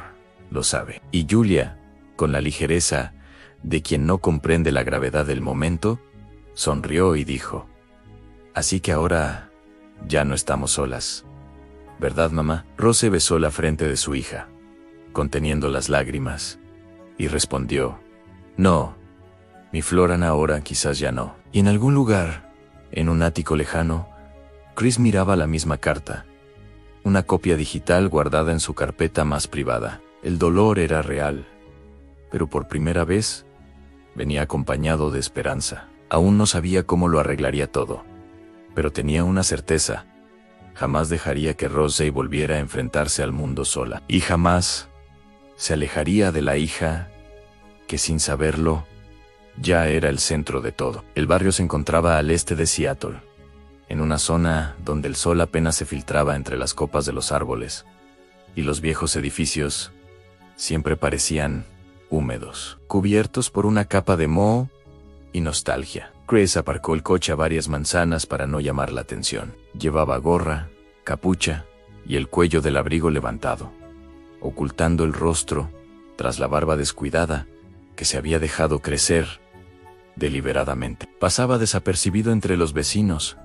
[SPEAKER 1] lo sabe». Y Julia, con la ligereza de quien no comprende la gravedad del momento, sonrió y dijo: «Así que ahora ya no estamos solas, ¿verdad, mamá?». Rose besó la frente de su hija, conteniendo las lágrimas, y respondió: «No, mi Florana, ahora quizás ya no». Y en algún lugar, en un ático lejano, Chris miraba la misma carta, una copia digital guardada en su carpeta más privada. El dolor era real, pero por primera vez venía acompañado de esperanza. Aún no sabía cómo lo arreglaría todo, pero tenía una certeza: jamás dejaría que Rose volviera a enfrentarse al mundo sola, y jamás se alejaría de la hija que, sin saberlo, ya era el centro de todo. El barrio se encontraba al este de Seattle, en una zona donde el sol apenas se filtraba entre las copas de los árboles, y los viejos edificios siempre parecían húmedos, cubiertos por una capa de moho y nostalgia. Chris aparcó el coche a varias manzanas para no llamar la atención. Llevaba gorra, capucha y el cuello del abrigo levantado, ocultando el rostro tras la barba descuidada que se había dejado crecer deliberadamente. Pasaba desapercibido entre los vecinos,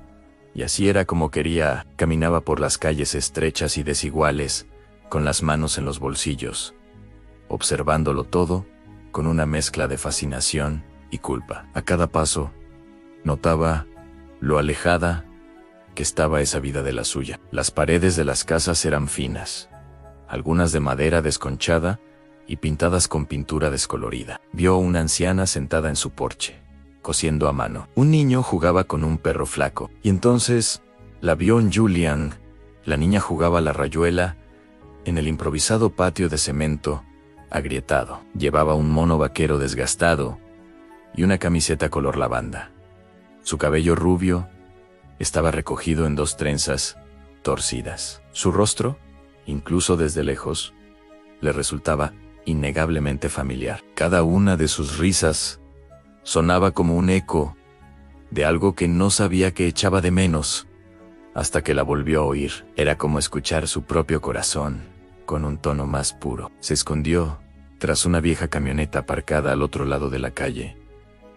[SPEAKER 1] y así era como quería. Caminaba por las calles estrechas y desiguales, con las manos en los bolsillos, observándolo todo, con una mezcla de fascinación y culpa. A cada paso, notaba lo alejada que estaba esa vida de la suya. Las paredes de las casas eran finas, algunas de madera desconchada y pintadas con pintura descolorida. Vio a una anciana sentada en su porche, cosiendo a mano. Un niño jugaba con un perro flaco, y entonces la vio en Julian. La niña jugaba a la rayuela en el improvisado patio de cemento agrietado. Llevaba un mono vaquero desgastado y una camiseta color lavanda. Su cabello rubio estaba recogido en 2 trenzas torcidas. Su rostro, incluso desde lejos, le resultaba innegablemente familiar. Cada una de sus risas sonaba como un eco de algo que no sabía que echaba de menos, hasta que la volvió a oír. Era como escuchar su propio corazón, con un tono más puro. Se escondió tras una vieja camioneta aparcada al otro lado de la calle,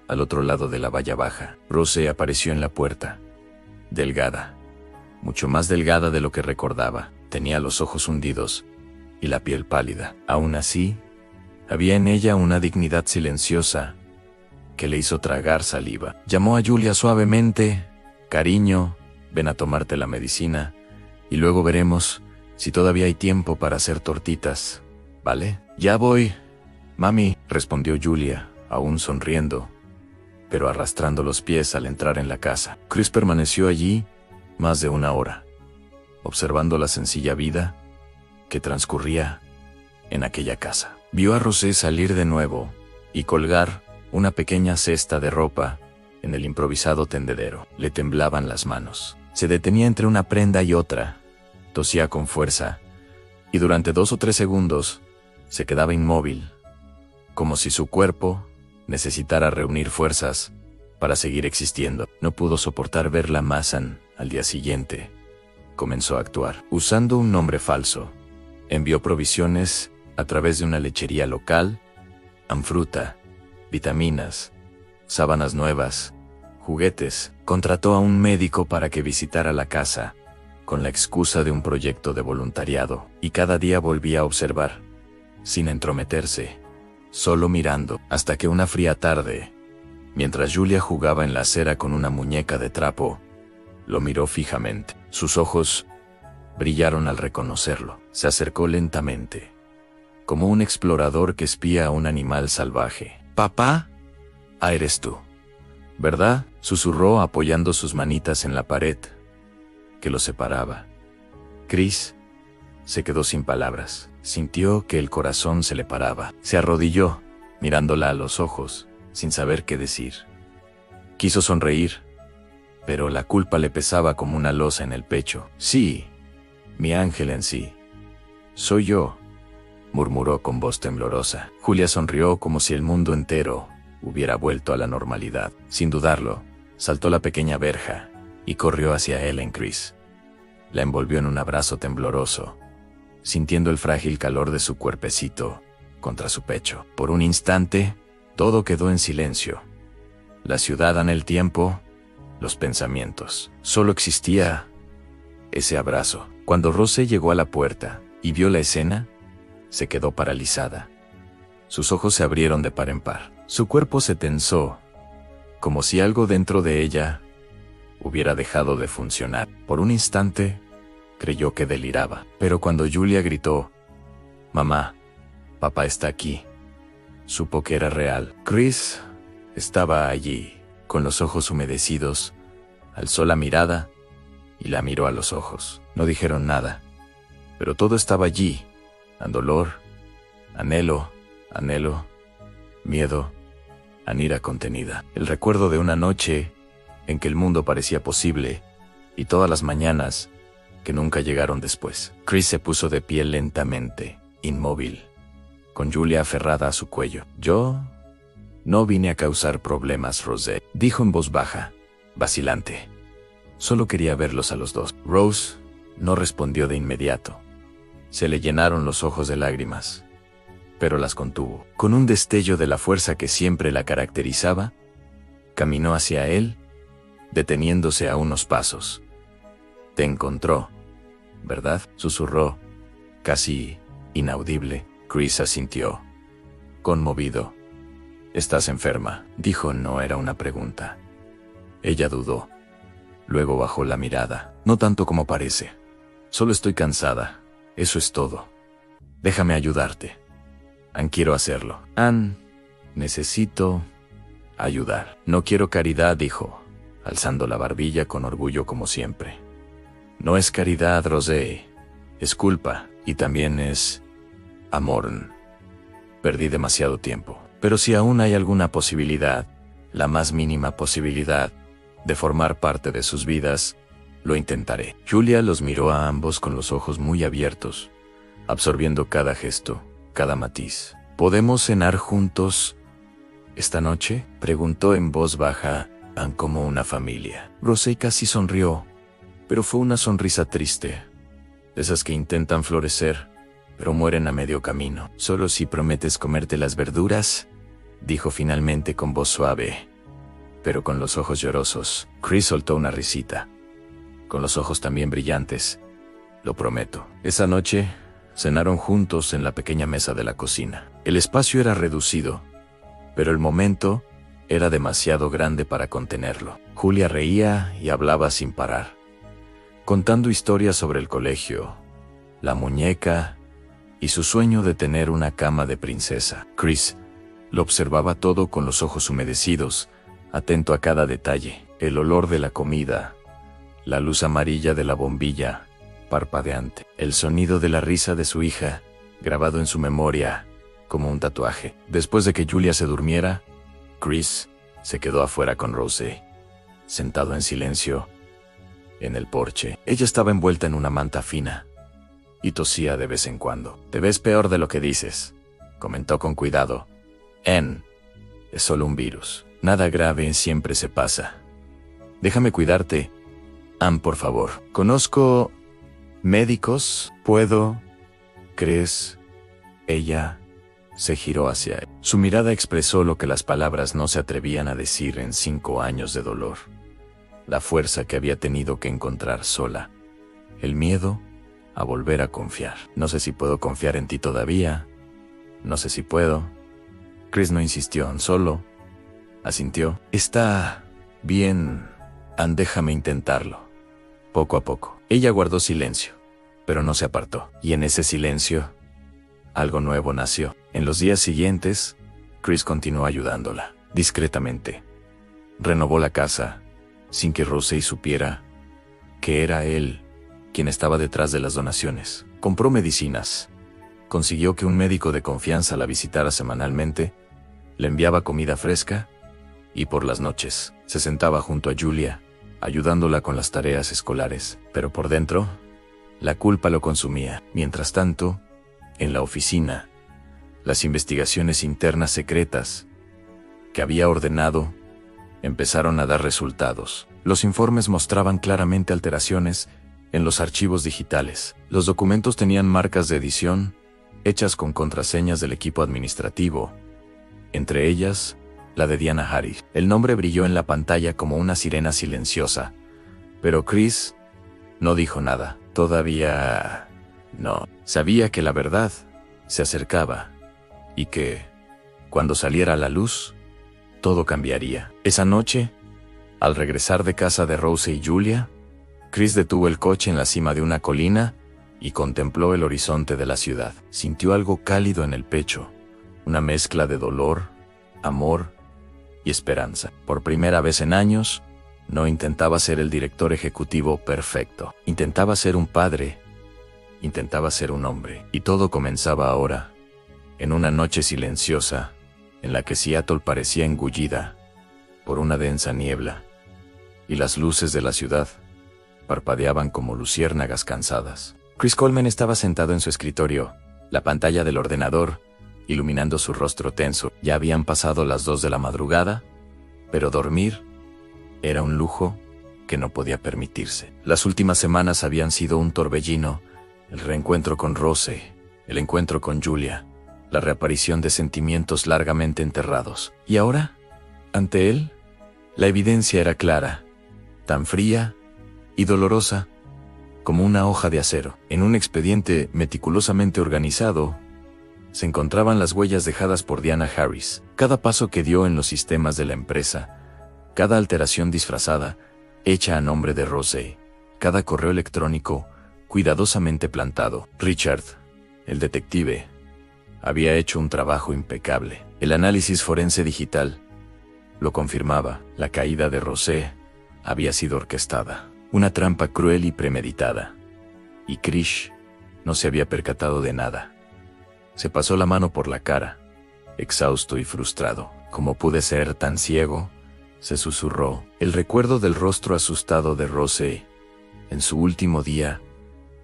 [SPEAKER 1] al otro lado de la valla baja. Rose apareció en la puerta, delgada, mucho más delgada de lo que recordaba. Tenía los ojos hundidos y la piel pálida. Aún así, había en ella una dignidad silenciosa que le hizo tragar saliva. Llamó a Julia suavemente. «Cariño, ven a tomarte la medicina, y luego veremos si todavía hay tiempo para hacer tortitas, ¿vale?» «Ya voy, mami», respondió Julia, aún sonriendo, pero arrastrando los pies al entrar en la casa. Chris permaneció allí más de 1 hora, observando la sencilla vida que transcurría en aquella casa. Vio a Rosé salir de nuevo y colgar una pequeña cesta de ropa en el improvisado tendedero. Le temblaban las manos. Se detenía entre una prenda y otra, tosía con fuerza, y durante 2 o 3 segundos se quedaba inmóvil, como si su cuerpo necesitara reunir fuerzas para seguir existiendo. No pudo soportar verla más. Al día siguiente, comenzó a actuar. Usando un nombre falso, envió provisiones a través de una lechería local, fruta, vitaminas, sábanas nuevas, juguetes. Contrató a un médico para que visitara la casa, con la excusa de un proyecto de voluntariado, y cada día volvía a observar, sin entrometerse, solo mirando, hasta que una fría tarde, mientras Julia jugaba en la acera con una muñeca de trapo, lo miró fijamente. Sus ojos brillaron al reconocerlo. Se acercó lentamente, como un explorador que espía a un animal salvaje. «Papá, eres tú, ¿verdad?», susurró apoyando sus manitas en la pared que los separaba. Chris se quedó sin palabras. Sintió que el corazón se le paraba. Se arrodilló, mirándola a los ojos, sin saber qué decir. Quiso sonreír, pero la culpa le pesaba como una losa en el pecho. «Sí, mi ángel en sí. Soy yo», murmuró con voz temblorosa. Julia sonrió como si el mundo entero hubiera vuelto a la normalidad. Sin dudarlo, saltó la pequeña verja y corrió hacia él en Chris. La envolvió en un abrazo tembloroso, sintiendo el frágil calor de su cuerpecito contra su pecho. Por un instante, todo quedó en silencio. La ciudad, el tiempo, los pensamientos. Solo existía ese abrazo. Cuando Rose llegó a la puerta y vio la escena, se quedó paralizada. Sus ojos se abrieron de par en par. Su cuerpo se tensó, como si algo dentro de ella hubiera dejado de funcionar. Por un instante, creyó que deliraba. Pero cuando Julia gritó, «Mamá, papá está aquí», supo que era real. Chris estaba allí, con los ojos humedecidos, alzó la mirada y la miró a los ojos. No dijeron nada, pero todo estaba allí: dolor, anhelo, miedo, ira contenida. El recuerdo de una noche en que el mundo parecía posible, y todas las mañanas que nunca llegaron después. Chris se puso de pie lentamente, inmóvil, con Julia aferrada a su cuello. «Yo no vine a causar problemas, Rose», dijo en voz baja, vacilante. «Solo quería verlos a los dos». Rose no respondió de inmediato. Se le llenaron los ojos de lágrimas, pero las contuvo. Con un destello de la fuerza que siempre la caracterizaba, Caminó hacia él, deteniéndose a unos pasos. «Te encontró, ¿verdad?», susurró, casi inaudible. Chris asintió, conmovido. «Estás enferma», dijo. No era una pregunta. Ella dudó. Luego bajó la mirada. «No tanto como parece. Solo estoy cansada. Eso es todo. Déjame ayudarte». «Ann, quiero hacerlo». «Ann, necesito ayudar». «No quiero caridad», dijo, alzando la barbilla con orgullo como siempre. «No es caridad, Rosé. Es culpa. Y también es amor. Perdí demasiado tiempo. Pero si aún hay alguna posibilidad, la más mínima posibilidad, de formar parte de sus vidas, lo intentaré». Julia los miró a ambos con los ojos muy abiertos, absorbiendo cada gesto, cada matiz. «¿Podemos cenar juntos esta noche?», preguntó en voz baja, Ann, como una familia. Rosé casi sonrió, pero fue una sonrisa triste, esas que intentan florecer, pero mueren a medio camino. «Solo si prometes comerte las verduras», dijo finalmente con voz suave, pero con los ojos llorosos. Chris soltó una risita, con los ojos también brillantes. «Lo prometo». Esa noche, cenaron juntos en la pequeña mesa de la cocina. El espacio era reducido, pero el momento era demasiado grande para contenerlo. Julia reía y hablaba sin parar, contando historias sobre el colegio, la muñeca y su sueño de tener una cama de princesa. Chris lo observaba todo con los ojos humedecidos, atento a cada detalle: el olor de la comida, la luz amarilla de la bombilla parpadeante, el sonido de la risa de su hija, grabado en su memoria como un tatuaje. Después de que Julia se durmiera, Chris se quedó afuera con Rosé, sentado en silencio en el porche. Ella estaba envuelta en una manta fina y tosía de vez en cuando. «Te ves peor de lo que dices», comentó con cuidado. «Ann, es solo un virus. Nada grave, siempre se pasa. Déjame cuidarte, Ann, por favor. Conozco médicos. ¿Puedo? ¿Crees?» Ella se giró hacia él. Su mirada expresó lo que las palabras no se atrevían a decir en 5 años de dolor. La fuerza que había tenido que encontrar sola. El miedo a volver a confiar. «No sé si puedo confiar en ti todavía. No sé si puedo». Chris no insistió, solo asintió. «Está bien, Ann, déjame intentarlo. Poco a poco». Ella guardó silencio, pero no se apartó. Y en ese silencio, algo nuevo nació. En los días siguientes, Chris continuó ayudándola, discretamente. Renovó la casa, sin que Rosé supiera que era él quien estaba detrás de las donaciones. Compró medicinas. Consiguió que un médico de confianza la visitara semanalmente, le enviaba comida fresca y por las noches se sentaba junto a Julia, ayudándola con las tareas escolares. Pero por dentro, la culpa lo consumía. Mientras tanto, en la oficina, las investigaciones internas secretas que había ordenado empezaron a dar resultados. Los informes mostraban claramente alteraciones en los archivos digitales. Los documentos tenían marcas de edición, hechas con contraseñas del equipo administrativo, entre ellas la de Diana Harris. El nombre brilló en la pantalla como una sirena silenciosa, pero Chris no dijo nada. Todavía no. Sabía que la verdad se acercaba y que, cuando saliera a la luz, todo cambiaría. Esa noche, al regresar de casa de Rose y Julia, Chris detuvo el coche en la cima de una colina y contempló el horizonte de la ciudad. Sintió algo cálido en el pecho, una mezcla de dolor, amor y esperanza. Por primera vez en años, no intentaba ser el director ejecutivo perfecto. Intentaba ser un padre, intentaba ser un hombre. Y todo comenzaba ahora, en una noche silenciosa, en la que Seattle parecía engullida por una densa niebla, y las luces de la ciudad parpadeaban como luciérnagas cansadas. Chris Coleman estaba sentado en su escritorio, la pantalla del ordenador iluminando su rostro tenso. Ya habían pasado las 2 de la madrugada, pero dormir era un lujo que no podía permitirse. Las últimas semanas habían sido un torbellino: el reencuentro con Rose, el encuentro con Julia, la reaparición de sentimientos largamente enterrados. Y ahora, ante él, La evidencia era clara, tan fría y dolorosa como una hoja de acero. En un expediente meticulosamente organizado, se encontraban las huellas dejadas por Diana Harris, cada paso que dio en los sistemas de la empresa, cada alteración disfrazada, hecha a nombre de Rose, cada correo electrónico, cuidadosamente plantado. Richard, el detective, había hecho un trabajo impecable. El análisis forense digital lo confirmaba. La caída de Rose había sido orquestada, una trampa cruel y premeditada. Y Krish no se había percatado de nada. Se pasó la mano por la cara, exhausto y frustrado. ¿Cómo pude ser tan ciego?, se susurró. El recuerdo del rostro asustado de Rose en su último día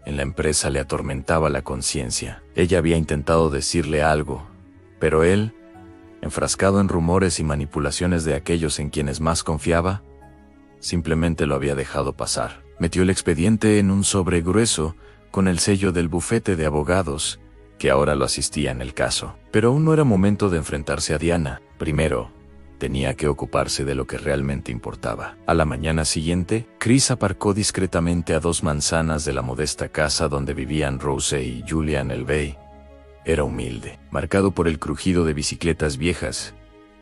[SPEAKER 1] en la empresa le atormentaba la conciencia. Ella había intentado decirle algo, pero él, enfrascado en rumores y manipulaciones de aquellos en quienes más confiaba, simplemente lo había dejado pasar. Metió el expediente en un sobre grueso con el sello del bufete de abogados que ahora lo asistía en el caso. Pero aún no era momento de enfrentarse a Diana. Primero, tenía que ocuparse de lo que realmente importaba. A la mañana siguiente, Chris aparcó discretamente a 2 manzanas de la modesta casa donde vivían Rose y Julian Elvey. Era humilde, marcado por el crujido de bicicletas viejas,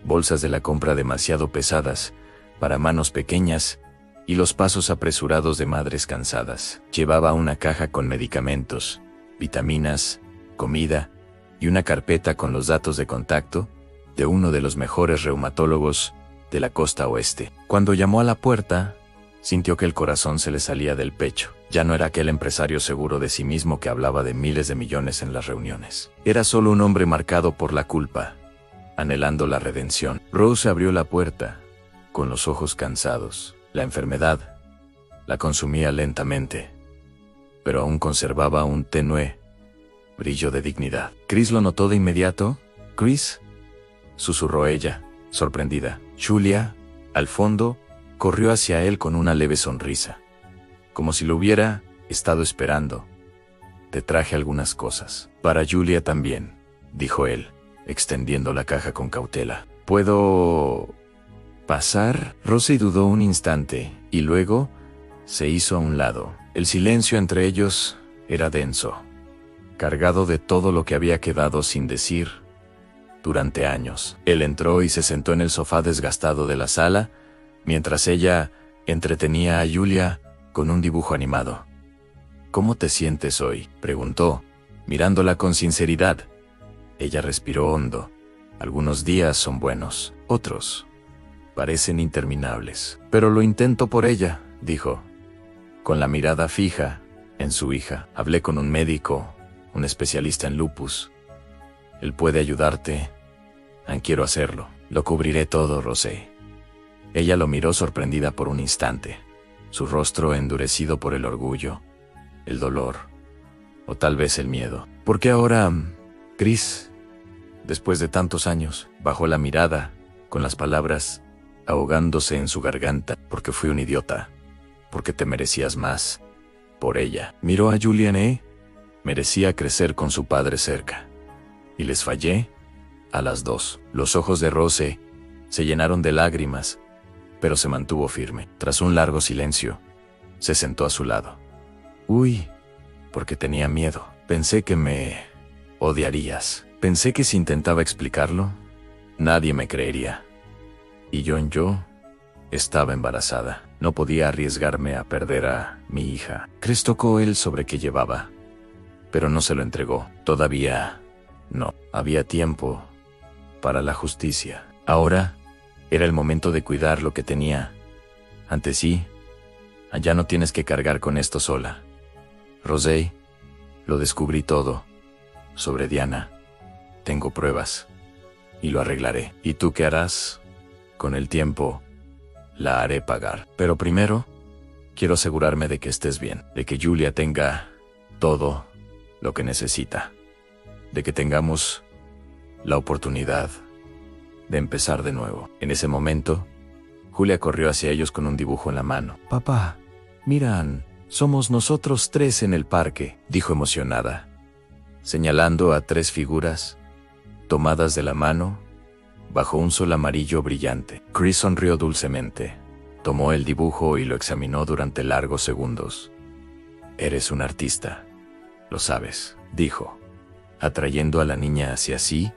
[SPEAKER 1] bolsas de la compra demasiado pesadas para manos pequeñas y los pasos apresurados de madres cansadas. Llevaba una caja con medicamentos, vitaminas, comida y una carpeta con los datos de contacto de uno de los mejores reumatólogos de la costa oeste. Cuando llamó a la puerta, sintió que el corazón se le salía del pecho. Ya no era aquel empresario seguro de sí mismo que hablaba de miles de millones en las reuniones. Era solo un hombre marcado por la culpa, anhelando la redención. Rose abrió la puerta, con los ojos cansados. La enfermedad la consumía lentamente, pero aún conservaba un tenue brillo de dignidad. Chris lo notó de inmediato. «Chris», susurró ella, sorprendida. Julia, al fondo, corrió hacia él con una leve sonrisa, como si lo hubiera estado esperando. «Te traje algunas cosas». «Para Julia también», dijo él, extendiendo la caja con cautela. «¿Puedo pasar?» Rose dudó un instante, y luego se hizo a un lado. El silencio entre ellos era denso, cargado de todo lo que había quedado sin decir durante años. Él entró y se sentó en el sofá desgastado de la sala, mientras ella entretenía a Julia con un dibujo animado. «¿Cómo te sientes hoy?», preguntó, mirándola con sinceridad. Ella respiró hondo. «Algunos días son buenos, otros parecen interminables. Pero lo intento por ella», dijo, con la mirada fija en su hija. «Hablé con un médico, un especialista en lupus. Él puede ayudarte. Quiero hacerlo. Lo cubriré todo, Rose». Ella lo miró sorprendida por un instante, su rostro endurecido por el orgullo, el dolor, o tal vez el miedo. «¿Por qué ahora, Chris?» Después de tantos años, bajó la mirada, con las palabras ahogándose en su garganta. «Porque fui un idiota. Porque te merecías más. Por ella». Miró a Julian. Merecía crecer con su padre cerca. Y les fallé a las 2. Los ojos de Rose se llenaron de lágrimas, pero se mantuvo firme. Tras un largo silencio, se sentó a su lado. «Uy, porque tenía miedo. Pensé que me odiarías. Pensé que si intentaba explicarlo, nadie me creería. Y yo estaba embarazada. No podía arriesgarme a perder a mi hija». Chris tocó el sobre que llevaba, pero no se lo entregó. Todavía no. Había tiempo para la justicia. Ahora era el momento de cuidar lo que tenía. Ante sí, ya no tienes que cargar con esto sola. Rose, lo descubrí todo. Sobre Diana. Tengo pruebas. Y lo arreglaré. ¿Y tú qué harás? Con el tiempo, la haré pagar. Pero primero, quiero asegurarme de que estés bien. De que Julia tenga todo lo que necesita. De que tengamos la oportunidad de empezar de nuevo». En ese momento, Julia corrió hacia ellos con un dibujo en la mano. «Papá, miran, somos nosotros 3 en el parque», dijo emocionada, señalando a 3 figuras tomadas de la mano bajo un sol amarillo brillante. Chris sonrió dulcemente. Tomó el dibujo y lo examinó durante largos segundos. «Eres un artista, lo sabes», dijo, atrayendo a la niña hacia sí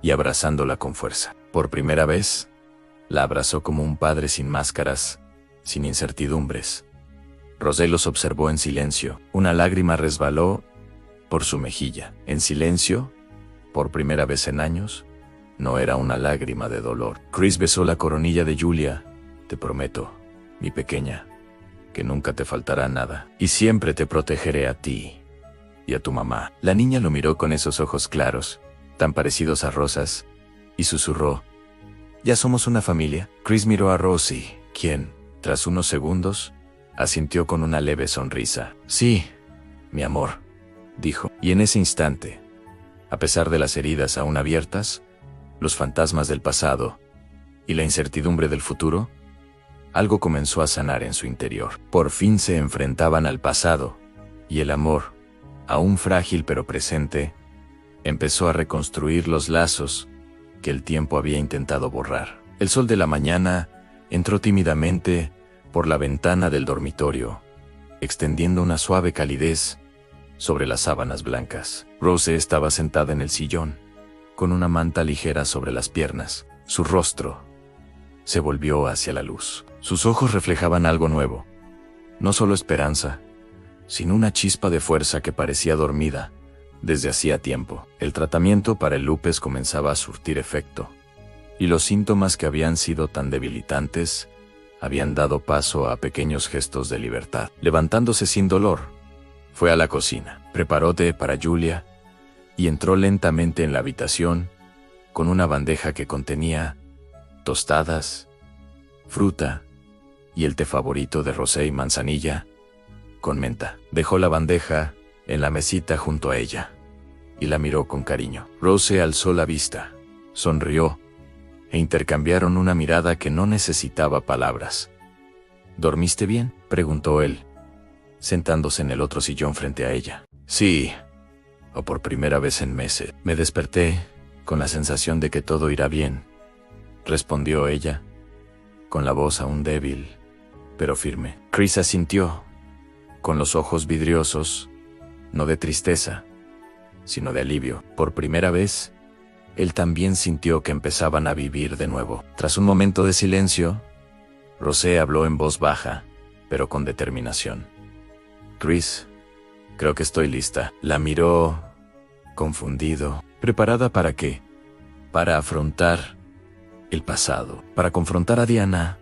[SPEAKER 1] y abrazándola con fuerza. Por primera vez, la abrazó como un padre sin máscaras, sin incertidumbres. Rosé los observó en silencio. Una lágrima resbaló por su mejilla. En silencio, por primera vez en años, no era una lágrima de dolor. Chris besó la coronilla de Julia. «Te prometo, mi pequeña, que nunca te faltará nada, y siempre te protegeré a ti y a tu mamá». La niña lo miró con esos ojos claros, tan parecidos a rosas, y susurró: «¿Ya somos una familia?». Chris miró a Rosie, quien, tras unos segundos, asintió con una leve sonrisa. «Sí, mi amor», dijo. Y en ese instante, a pesar de las heridas aún abiertas, los fantasmas del pasado y la incertidumbre del futuro, algo comenzó a sanar en su interior. Por fin se enfrentaban al pasado, y el amor, aún frágil pero presente, empezó a reconstruir los lazos que el tiempo había intentado borrar. El sol de la mañana entró tímidamente por la ventana del dormitorio, extendiendo una suave calidez sobre las sábanas blancas. Rose estaba sentada en el sillón, con una manta ligera sobre las piernas. Su rostro se volvió hacia la luz. Sus ojos reflejaban algo nuevo, no solo esperanza, sino una chispa de fuerza que parecía dormida desde hacía tiempo. El tratamiento para el lupus comenzaba a surtir efecto, y los síntomas que habían sido tan debilitantes habían dado paso a pequeños gestos de libertad. Levantándose sin dolor, fue a la cocina, preparó té para Julia y entró lentamente en la habitación con una bandeja que contenía tostadas, fruta y el té favorito de Rosé y manzanilla con menta. Dejó la bandeja en la mesita junto a ella y la miró con cariño. Rosé alzó la vista, sonrió e intercambiaron una mirada que no necesitaba palabras. «¿Dormiste bien?», preguntó él, sentándose en el otro sillón frente a ella. «Sí, o por primera vez en meses. Me desperté con la sensación de que todo irá bien», respondió ella, con la voz aún débil, pero firme. Chris asintió, con los ojos vidriosos, no de tristeza, sino de alivio. Por primera vez, él también sintió que empezaban a vivir de nuevo. Tras un momento de silencio, Rosé habló en voz baja, pero con determinación. «Chris, creo que estoy lista». La miró, confundido. «¿Preparada para qué?». «Para afrontar el pasado, para confrontar a Diana.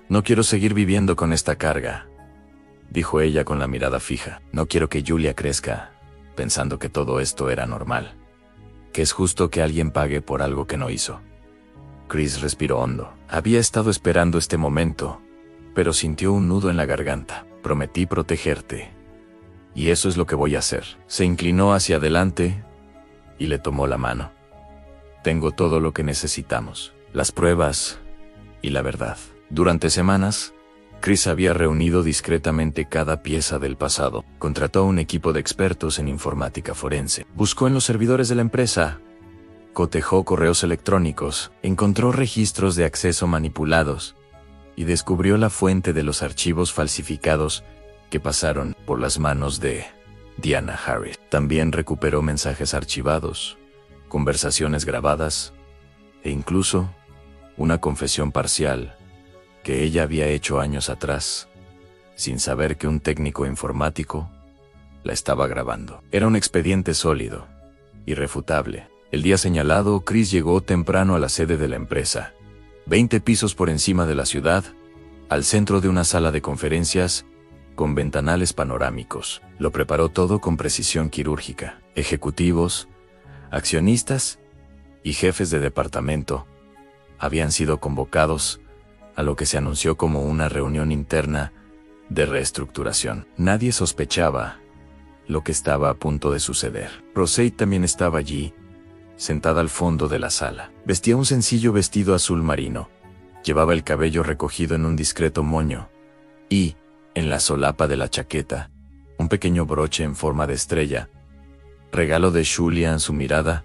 [SPEAKER 1] No quiero seguir viviendo con esta carga», dijo ella con la mirada fija. «No quiero que Julia crezca pensando que todo esto era normal, que es justo que alguien pague por algo que no hizo». Chris respiró hondo. Había estado esperando este momento, pero sintió un nudo en la garganta. «Prometí protegerte, y eso es lo que voy a hacer». Se inclinó hacia adelante y le tomó la mano. «Tengo todo lo que necesitamos, las pruebas y la verdad». Durante semanas, Chris había reunido discretamente cada pieza del pasado. Contrató a un equipo de expertos en informática forense. Buscó en los servidores de la empresa, cotejó correos electrónicos, encontró registros de acceso manipulados y descubrió la fuente de los archivos falsificados que pasaron por las manos de Diana Harris. También recuperó mensajes archivados, conversaciones grabadas e incluso una confesión parcial que ella había hecho años atrás, sin saber que un técnico informático la estaba grabando. Era un expediente sólido, irrefutable. El día señalado, Chris llegó temprano a la sede de la empresa, 20 pisos por encima de la ciudad, al centro de una sala de conferencias con ventanales panorámicos. Lo preparó todo con precisión quirúrgica. Ejecutivos, accionistas y jefes de departamento habían sido convocados a lo que se anunció como una reunión interna de reestructuración. Nadie sospechaba lo que estaba a punto de suceder. Rosé también estaba allí, sentada al fondo de la sala. Vestía un sencillo vestido azul marino. Llevaba el cabello recogido en un discreto moño y, en la solapa de la chaqueta, un pequeño broche en forma de estrella. Regalo de Julia. En su mirada,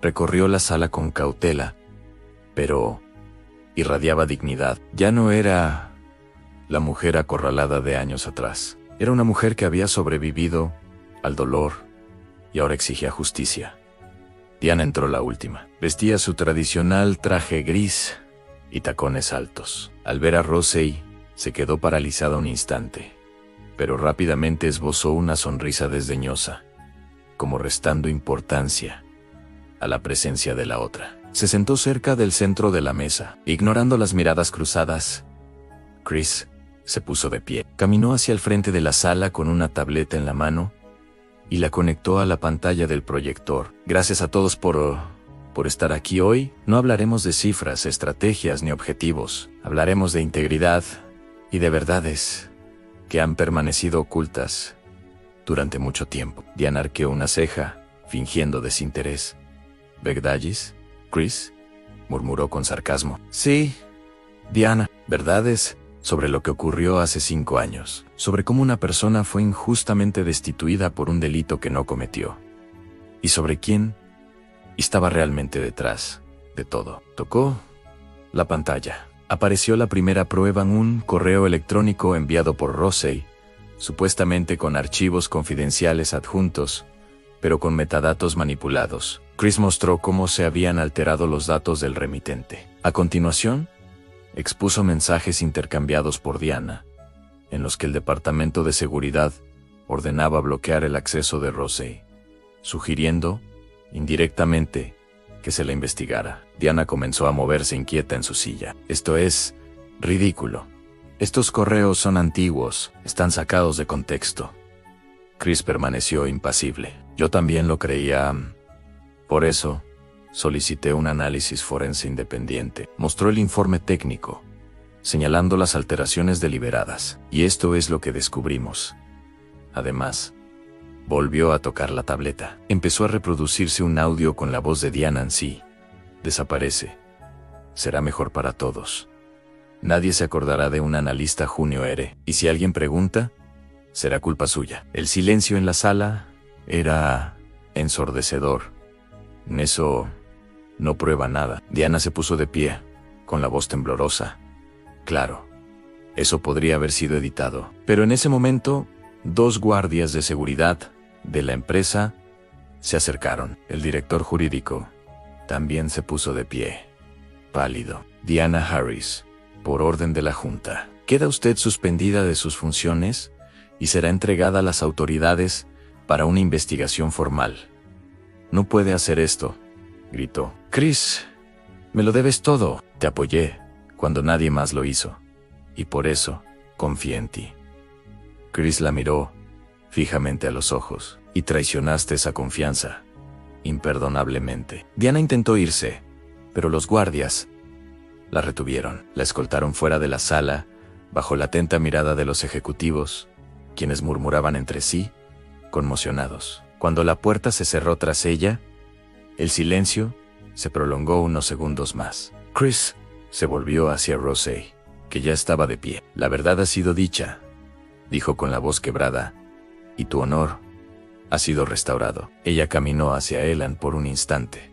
[SPEAKER 1] recorrió la sala con cautela, pero irradiaba dignidad. Ya no era la mujer acorralada de años atrás. Era una mujer que había sobrevivido al dolor y ahora exigía justicia. Diana entró la última. Vestía su tradicional traje gris y tacones altos. Al ver a Rosey, se quedó paralizada un instante, pero rápidamente esbozó una sonrisa desdeñosa, como restando importancia a la presencia de la otra. Se sentó cerca del centro de la mesa, ignorando las miradas cruzadas. Chris se puso de pie. Caminó hacia el frente de la sala con una tableta en la mano y la conectó a la pantalla del proyector. Gracias a todos por estar aquí hoy. No hablaremos de cifras, estrategias ni objetivos. Hablaremos de integridad y de verdades que han permanecido ocultas durante mucho tiempo. Diana arqueó una ceja, fingiendo desinterés. ¿Verdades, Chris?, murmuró con sarcasmo. Sí, Diana, verdades sobre lo que ocurrió hace 5 años, sobre cómo una persona fue injustamente destituida por un delito que no cometió, y sobre quién estaba realmente detrás de todo. Tocó la pantalla. Apareció la primera prueba en un correo electrónico enviado por Rosey, supuestamente con archivos confidenciales adjuntos, pero con metadatos manipulados. Chris mostró cómo se habían alterado los datos del remitente. A continuación, expuso mensajes intercambiados por Diana, en los que el Departamento de Seguridad ordenaba bloquear el acceso de Rosey, sugiriendo, indirectamente, que se la investigara. Diana comenzó a moverse inquieta en su silla. Esto es ridículo. Estos correos son antiguos, están sacados de contexto. Chris permaneció impasible. Yo también lo creía. Por eso, solicité un análisis forense independiente. Mostró el informe técnico, señalando las alteraciones deliberadas. Y esto es lo que descubrimos. Además, volvió a tocar la tableta. Empezó a reproducirse un audio con la voz de Diana en sí. Desaparece. Será mejor para todos. Nadie se acordará de un analista Junio R. Y si alguien pregunta, será culpa suya. El silencio en la sala era ensordecedor. Eso no prueba nada. Diana se puso de pie, con la voz temblorosa. Claro, eso podría haber sido editado. Pero en ese momento, 2 guardias de seguridad de la empresa se acercaron. El director jurídico también se puso de pie, pálido. Diana Harris, por orden de la Junta, queda usted suspendida de sus funciones y será entregada a las autoridades para una investigación formal. No puede hacer esto, gritó. Chris, me lo debes todo. Te apoyé cuando nadie más lo hizo, y por eso confié en ti. Chris la miró fijamente a los ojos. Y traicionaste esa confianza, imperdonablemente. Diana intentó irse, pero los guardias la retuvieron. La escoltaron fuera de la sala, bajo la atenta mirada de los ejecutivos, quienes murmuraban entre sí, conmocionados. Cuando la puerta se cerró tras ella, el silencio se prolongó unos segundos más. Chris se volvió hacia Rosey, que ya estaba de pie. La verdad ha sido dicha, dijo con la voz quebrada, y tu honor ha sido restaurado. Ella caminó hacia Elan por un instante.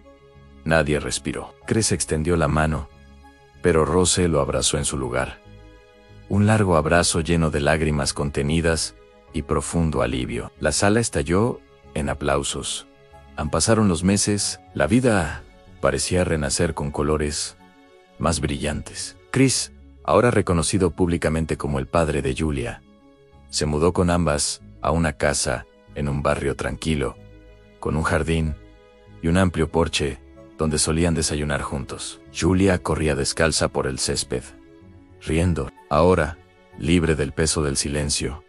[SPEAKER 1] Nadie respiró. Chris extendió la mano, pero Rose lo abrazó en su lugar. Un largo abrazo lleno de lágrimas contenidas y profundo alivio. La sala estalló en aplausos. Pasaron los meses, la vida parecía renacer con colores más brillantes. Chris, ahora reconocido públicamente como el padre de Julia, se mudó con ambas a una casa en un barrio tranquilo, con un jardín y un amplio porche donde solían desayunar juntos. Julia corría descalza por el césped, riendo. Ahora, libre del peso del silencio,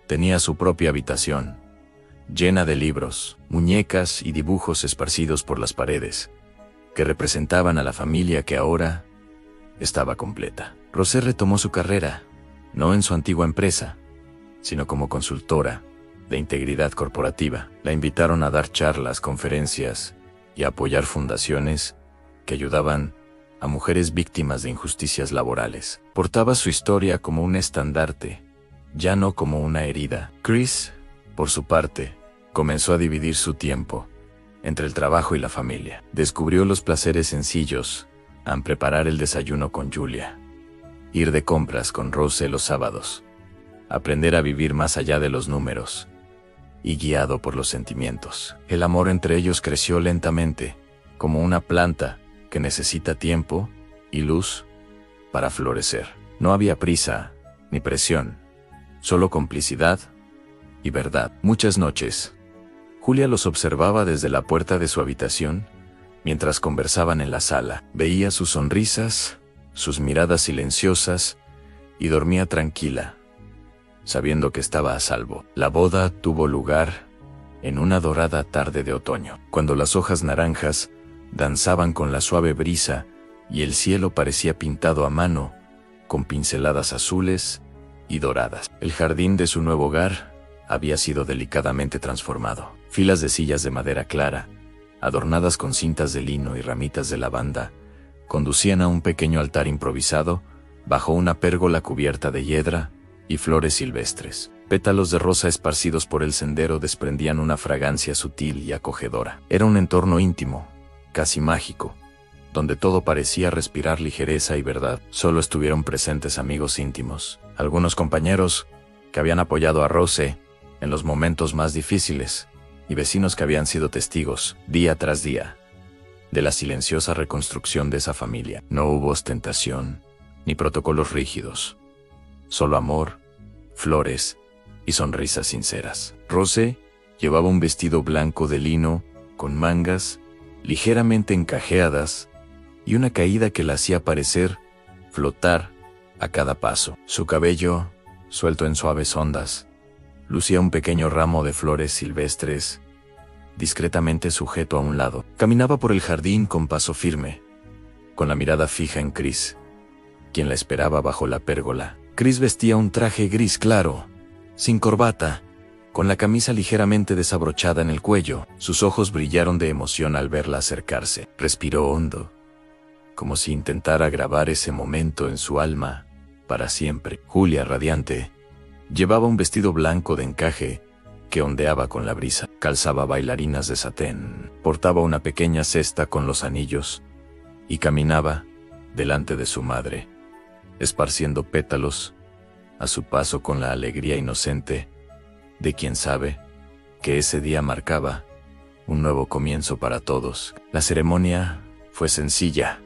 [SPEAKER 1] tenía su propia habitación, llena de libros, muñecas y dibujos esparcidos por las paredes, que representaban a la familia que ahora estaba completa. Rosé retomó su carrera, no en su antigua empresa, sino como consultora de integridad corporativa. La invitaron a dar charlas, conferencias y a apoyar fundaciones que ayudaban a mujeres víctimas de injusticias laborales. Portaba su historia como un estandarte, ya no como una herida. Chris, por su parte, comenzó a dividir su tiempo entre el trabajo y la familia. Descubrió los placeres sencillos a preparar el desayuno con Julia, ir de compras con Rose los sábados, aprender a vivir más allá de los números y guiado por los sentimientos. El amor entre ellos creció lentamente, como una planta que necesita tiempo y luz para florecer. No había prisa ni presión, solo complicidad y verdad. Muchas noches, Julia los observaba desde la puerta de su habitación mientras conversaban en la sala. Veía sus sonrisas, sus miradas silenciosas y dormía tranquila, sabiendo que estaba a salvo. La boda tuvo lugar en una dorada tarde de otoño, cuando las hojas naranjas danzaban con la suave brisa y el cielo parecía pintado a mano con pinceladas azules y doradas. El jardín de su nuevo hogar había sido delicadamente transformado. Filas de sillas de madera clara, adornadas con cintas de lino y ramitas de lavanda, conducían a un pequeño altar improvisado bajo una pérgola cubierta de hiedra y flores silvestres. Pétalos de rosa esparcidos por el sendero desprendían una fragancia sutil y acogedora. Era un entorno íntimo, casi mágico, donde todo parecía respirar ligereza y verdad. Solo estuvieron presentes amigos íntimos, algunos compañeros que habían apoyado a Rose en los momentos más difíciles, y vecinos que habían sido testigos, día tras día, de la silenciosa reconstrucción de esa familia. No hubo ostentación, ni protocolos rígidos, solo amor, flores y sonrisas sinceras. Rose llevaba un vestido blanco de lino, con mangas ligeramente encajeadas, y una caída que la hacía parecer flotar a cada paso. Su cabello, suelto en suaves ondas, lucía un pequeño ramo de flores silvestres, discretamente sujeto a un lado. Caminaba por el jardín con paso firme, con la mirada fija en Chris, quien la esperaba bajo la pérgola. Chris vestía un traje gris claro, sin corbata, con la camisa ligeramente desabrochada en el cuello. Sus ojos brillaron de emoción al verla acercarse. Respiró hondo, como si intentara grabar ese momento en su alma para siempre. Julia, radiante, llevaba un vestido blanco de encaje que ondeaba con la brisa. Calzaba bailarinas de satén, portaba una pequeña cesta con los anillos y caminaba delante de su madre, esparciendo pétalos a su paso con la alegría inocente de quien sabe que ese día marcaba un nuevo comienzo para todos. La ceremonia fue sencilla,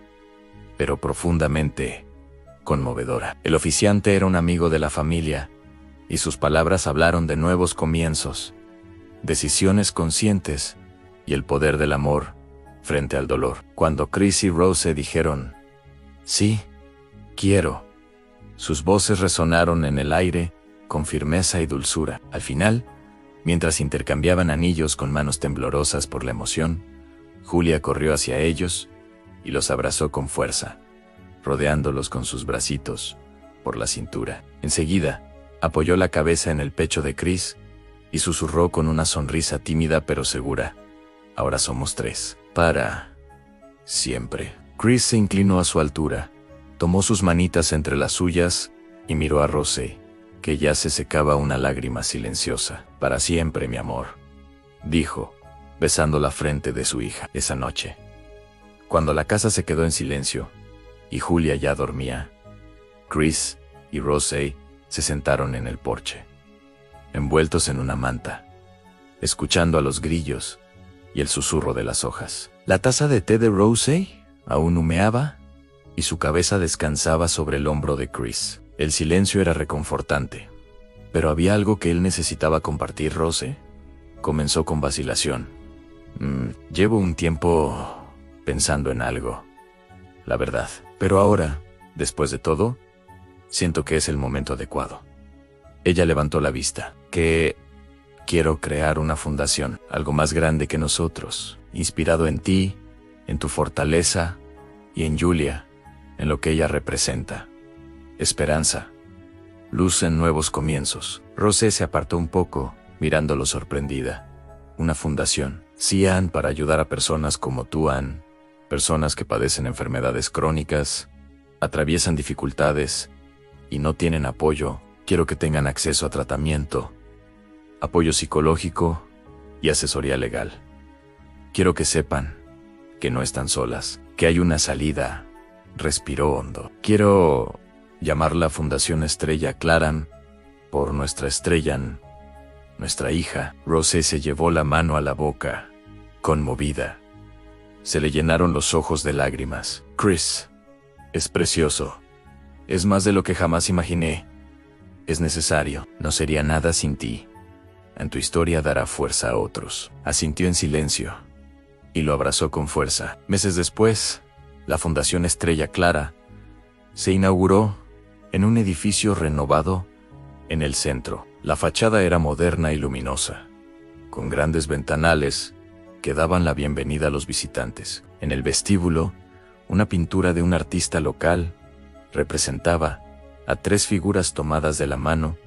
[SPEAKER 1] pero profundamente conmovedora. El oficiante era un amigo de la familia, y sus palabras hablaron de nuevos comienzos, decisiones conscientes y el poder del amor frente al dolor. Cuando Chris y Rose dijeron, «Sí, quiero», sus voces resonaron en el aire con firmeza y dulzura. Al final, mientras intercambiaban anillos con manos temblorosas por la emoción, Julia corrió hacia ellos y los abrazó con fuerza, rodeándolos con sus bracitos por la cintura. Enseguida, apoyó la cabeza en el pecho de Chris y susurró con una sonrisa tímida pero segura, «Ahora somos tres, para siempre». Chris se inclinó a su altura, tomó sus manitas entre las suyas y miró a Rose, que ya se secaba una lágrima silenciosa. «Para siempre, mi amor», dijo, besando la frente de su hija. Esa noche, cuando la casa se quedó en silencio y Julia ya dormía, Chris y Rose se sentaron en el porche, envueltos en una manta, escuchando a los grillos y el susurro de las hojas. La taza de té de Rose aún humeaba y su cabeza descansaba sobre el hombro de Chris. El silencio era reconfortante, pero había algo que él necesitaba compartir. «Rose», comenzó con vacilación, «llevo un tiempo pensando en algo, la verdad. Pero ahora, después de todo, siento que es el momento adecuado». Ella levantó la vista. Quiero crear una fundación, algo más grande que nosotros, inspirado en ti, en tu fortaleza y en Julia, en lo que ella representa. Esperanza, luz en nuevos comienzos. Rose se apartó un poco, mirándolo sorprendida. «Una fundación». «Sí, Ann, para ayudar a personas como tú, Ann. Personas que padecen enfermedades crónicas, atraviesan dificultades y no tienen apoyo. Quiero que tengan acceso a tratamiento, apoyo psicológico y asesoría legal. Quiero que sepan que no están solas, que hay una salida respiró hondo. Quiero llamarla Fundación Estrella Claran, por nuestra estrella, nuestra hija. Rose se llevó la mano a la boca, conmovida. Se le llenaron los ojos de lágrimas. Chris, es precioso. Es más de lo que jamás imaginé. Es necesario. No sería nada sin ti. En tu historia dará fuerza a otros. Asintió en silencio y lo abrazó con fuerza. Meses después, la Fundación Estrella Clara se inauguró en un edificio renovado en el centro. La fachada era moderna y luminosa, con grandes ventanales que daban la bienvenida a los visitantes. En el vestíbulo, una pintura de un artista local representaba a 3 figuras tomadas de la mano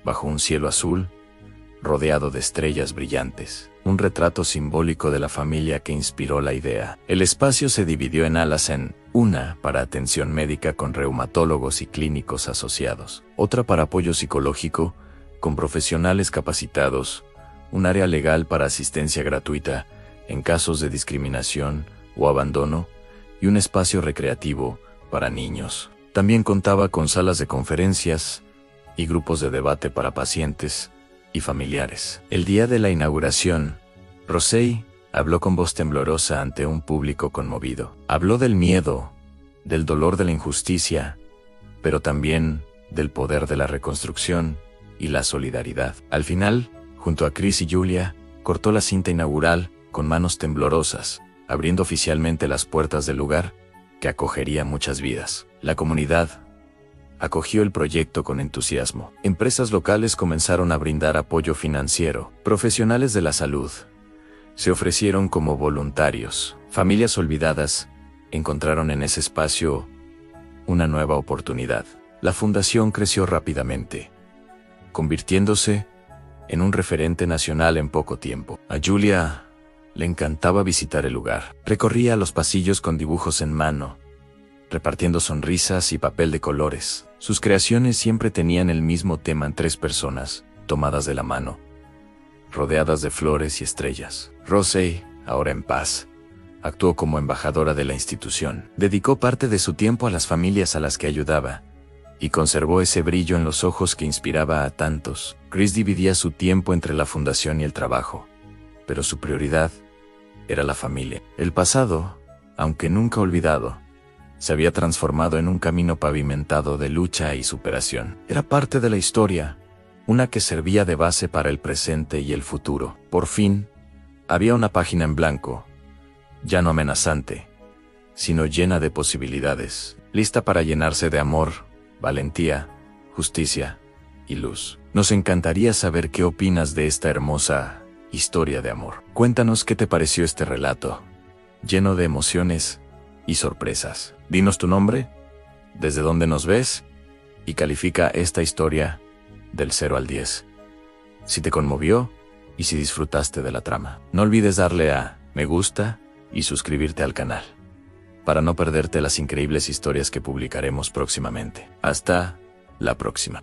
[SPEAKER 1] bajo un cielo azul rodeado de estrellas brillantes, un retrato simbólico de la familia que inspiró la idea. El espacio se dividió en alas, una para atención médica con reumatólogos y clínicos asociados, otra para apoyo psicológico con profesionales capacitados, un área legal para asistencia gratuita en casos de discriminación o abandono y un espacio recreativo para niños. También contaba con salas de conferencias y grupos de debate para pacientes y familiares. El día de la inauguración, Rosey habló con voz temblorosa ante un público conmovido. Habló del miedo, del dolor de la injusticia, pero también del poder de la reconstrucción y la solidaridad. Al final, junto a Chris y Julia, cortó la cinta inaugural con manos temblorosas, abriendo oficialmente las puertas del lugar que acogería muchas vidas. La comunidad acogió el proyecto con entusiasmo. Empresas locales comenzaron a brindar apoyo financiero. Profesionales de la salud se ofrecieron como voluntarios. Familias olvidadas encontraron en ese espacio una nueva oportunidad. La fundación creció rápidamente, convirtiéndose en un referente nacional en poco tiempo. A Julia le encantaba visitar el lugar. Recorría los pasillos con dibujos en mano, repartiendo sonrisas y papel de colores. Sus creaciones siempre tenían el mismo tema: 3 personas, tomadas de la mano, rodeadas de flores y estrellas. Rosey, ahora en paz, actuó como embajadora de la institución. Dedicó parte de su tiempo a las familias a las que ayudaba, y conservó ese brillo en los ojos que inspiraba a tantos. Chris dividía su tiempo entre la fundación y el trabajo, pero su prioridad era la familia. El pasado, aunque nunca olvidado, se había transformado en un camino pavimentado de lucha y superación. Era parte de la historia, una que servía de base para el presente y el futuro. Por fin, había una página en blanco, ya no amenazante, sino llena de posibilidades, lista para llenarse de amor, valentía, justicia y luz. Nos encantaría saber qué opinas de esta hermosa historia de amor. Cuéntanos qué te pareció este relato, lleno de emociones y sorpresas. Dinos tu nombre, desde dónde nos ves, y califica esta historia del 0 al 10. Si te conmovió y si disfrutaste de la trama. No olvides darle a me gusta y suscribirte al canal, para no perderte las increíbles historias que publicaremos próximamente. Hasta la próxima.